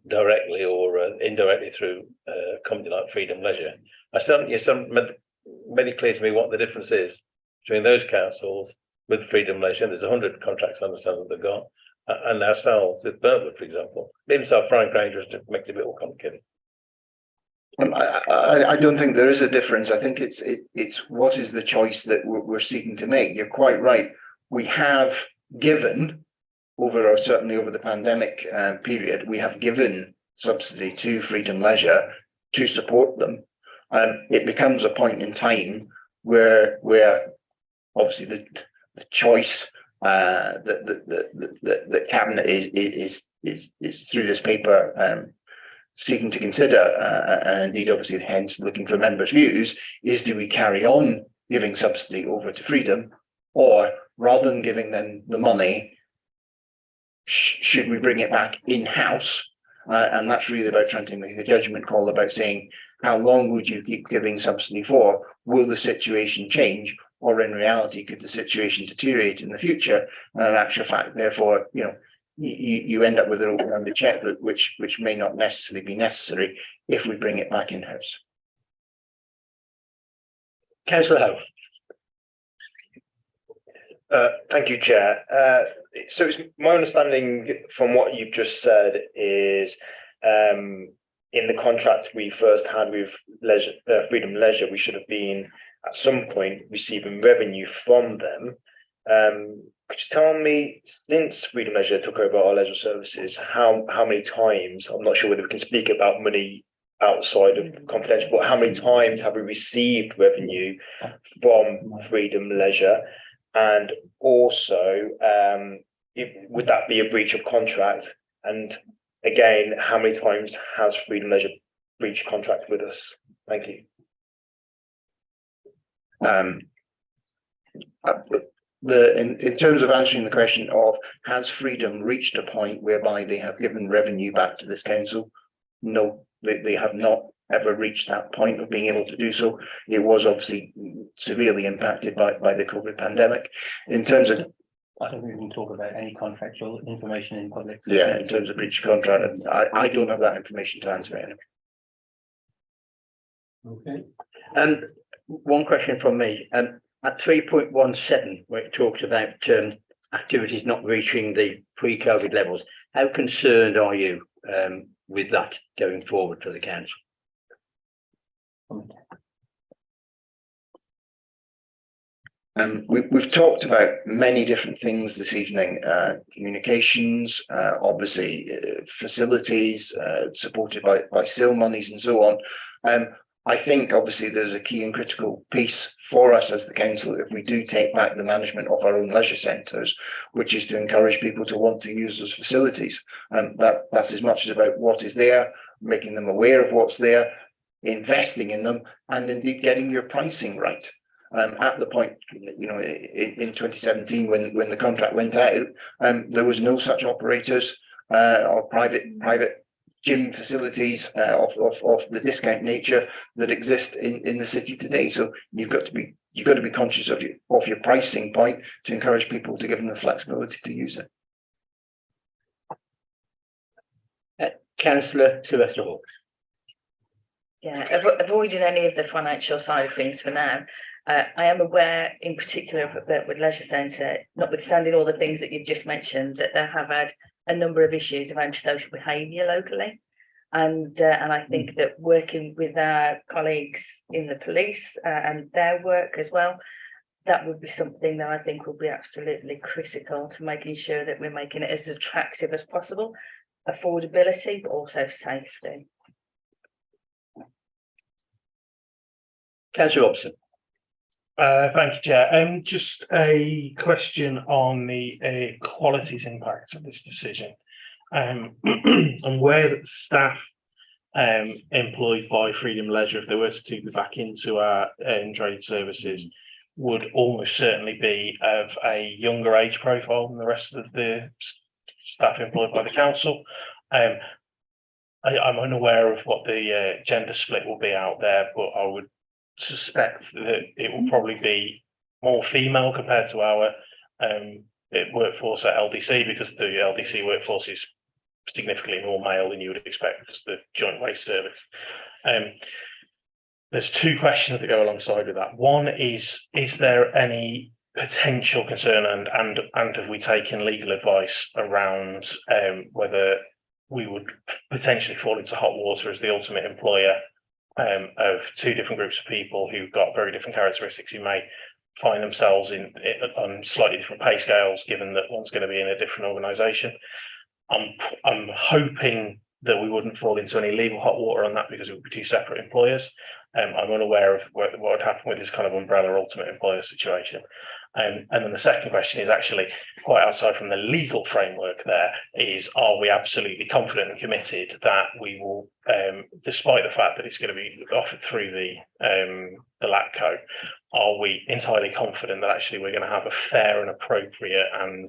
directly or indirectly through a company like Freedom Leisure. It's made it clear to me what the difference is between those councils with Freedom Leisure. There's 100 contracts I understand that they've got, and ourselves with Burntwood, for example. Even so, Frank Granger makes it a bit more complicated.
I don't think there is a difference. I think it's what is the choice that we're seeking to make. You're quite right. We have given certainly over the pandemic period, we have given subsidy to Freedom Leisure to support them. It becomes a point in time where obviously the choice that the cabinet is through this paper seeking to consider, and indeed obviously hence looking for members' views, is do we carry on giving subsidy over to Freedom, or rather than giving them the money, should we bring it back in-house? And that's really about trying to make a judgment call about saying, how long would you keep giving subsidy for? Will the situation change? Or in reality, could the situation deteriorate in the future? And in actual fact, therefore, you end up with an open-ended checkbook, which may not necessarily be necessary if we bring it back in-house.
Councillor Howe.
Thank you, Chair. So it's my understanding from what you've just said is in the contract we first had with Freedom Leisure, we should have been at some point receiving revenue from them. Could you tell me, since Freedom Leisure took over our leisure services, how many times, I'm not sure whether we can speak about money outside of confidential, but how many times have we received revenue from Freedom Leisure? And also, would that be a breach of contract? And again, how many times has Freedom Leisure breached contract with us? Thank you.
In terms of answering the question of has Freedom reached a point whereby they have given revenue back to this council? No, they have not ever reached that point of being able to do so. It was obviously severely impacted by the COVID pandemic. In terms of,
I don't think we can talk about any contractual information in public.
Yeah, in terms of breach of contract, I don't have that information to answer anyway.
Okay.
One question from me. At 3.17, where it talks about activities not reaching the pre-COVID levels, how concerned are you with that going forward for the council?
We've talked about many different things this evening, communications, obviously facilities supported by sale monies and so on. I think obviously there's a key and critical piece for us as the council if we do take back the management of our own leisure centres, which is to encourage people to want to use those facilities. That's as much as about what is there, making them aware of what's there, investing in them, and indeed getting your pricing right. At the point, in 2017, when the contract went out, there was no such operators or private gym facilities of the discount nature that exist in the city today. So you've got to be conscious of your pricing point to encourage people to give them the flexibility to use it.
Councillor Sylvester Hall.
Yeah, avoiding any of the financial side of things for now. I am aware in particular that with Leisure Centre, notwithstanding all the things that you've just mentioned, that they have had a number of issues of antisocial behaviour locally. And I think that working with our colleagues in the police and their work as well, that would be something that I think will be absolutely critical to making sure that we're making it as attractive as possible, affordability, but also safety.
Councillor Robson.
Thank you, Chair. Just a question on the qualities impact of this decision, and where the staff employed by Freedom Leisure, if they were to take back into our trade services, would almost certainly be of a younger age profile than the rest of the staff employed by the council. I'm unaware of what the gender split will be out there, but I would suspect that it will probably be more female compared to our workforce at LDC, because the LDC workforce is significantly more male than you would expect because the Joint Waste Service. There's two questions that go alongside with that. One is there any potential concern and have we taken legal advice around whether we would potentially fall into hot water as the ultimate employer of two different groups of people who've got very different characteristics, who may find themselves on slightly different pay scales, given that one's going to be in a different organisation. I'm hoping that we wouldn't fall into any legal hot water on that, because it would be two separate employers. I'm unaware of what would happen with this kind of umbrella ultimate employer situation. And then the second question is actually quite outside from the legal framework. There is, are we absolutely confident and committed that we will, despite the fact that it's going to be offered through the LATCO, are we entirely confident that actually we're going to have a fair and appropriate and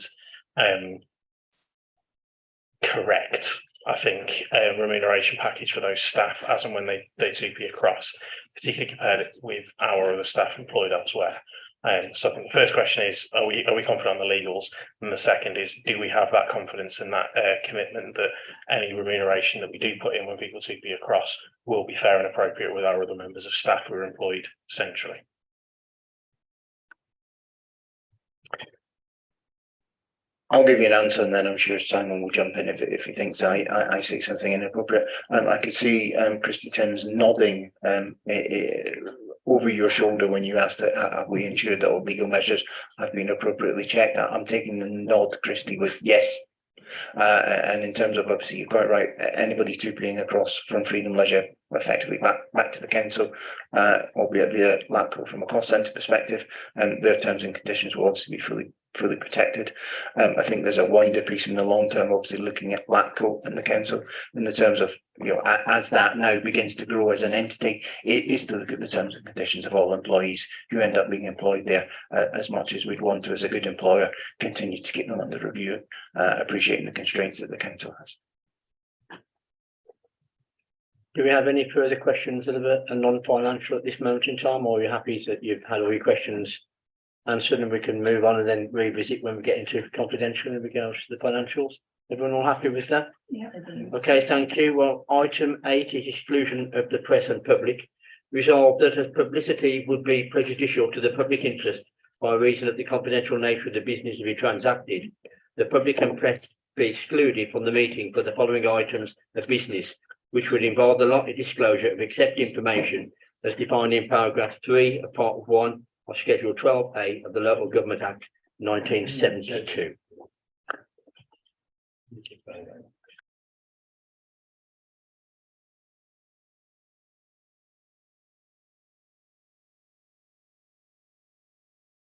correct, I think, remuneration package for those staff as and when they TP across, particularly compared with our other staff employed elsewhere. So I think the first question is, are we confident on the legals? And the second is, do we have that confidence and that commitment that any remuneration that we do put in when people TP across will be fair and appropriate with our other members of staff who are employed centrally?
I'll give you an answer, and then I'm sure Simon will jump in if he thinks I say something inappropriate. I could see Christy Timms nodding over your shoulder when you asked that, have we ensured that all legal measures have been appropriately checked? I'm taking the nod, Christy, with yes. And in terms of, obviously, you're quite right, anybody TPing across from Freedom Leisure effectively back to the council, albeit via LATCO from a cost centre perspective, and their terms and conditions will obviously be fully protected. I think there's a wider piece in the long term, obviously looking at LATCO and the council in the terms of, as that now begins to grow as an entity, it is to look at the terms and conditions of all employees who end up being employed there, as much as we'd want to, as a good employer, continue to keep them under review, appreciating the constraints that the council has.
Do we have any further questions that are non-financial at this moment in time, or are you happy that you've had all your questions answered and we can move on and then revisit when we get into confidential in regards to the financials? Everyone all happy with that?
Yeah.
Okay, thank you. Well, item 8 is exclusion of the press and public. Resolved that as publicity would be prejudicial to the public interest by reason of the confidential nature of the business to be transacted, the public and press be excluded from the meeting for the following items of business, which would involve the likely disclosure of accepted information as defined in paragraph 3 of part 1 of Schedule 12A of the Local Government Act 1972.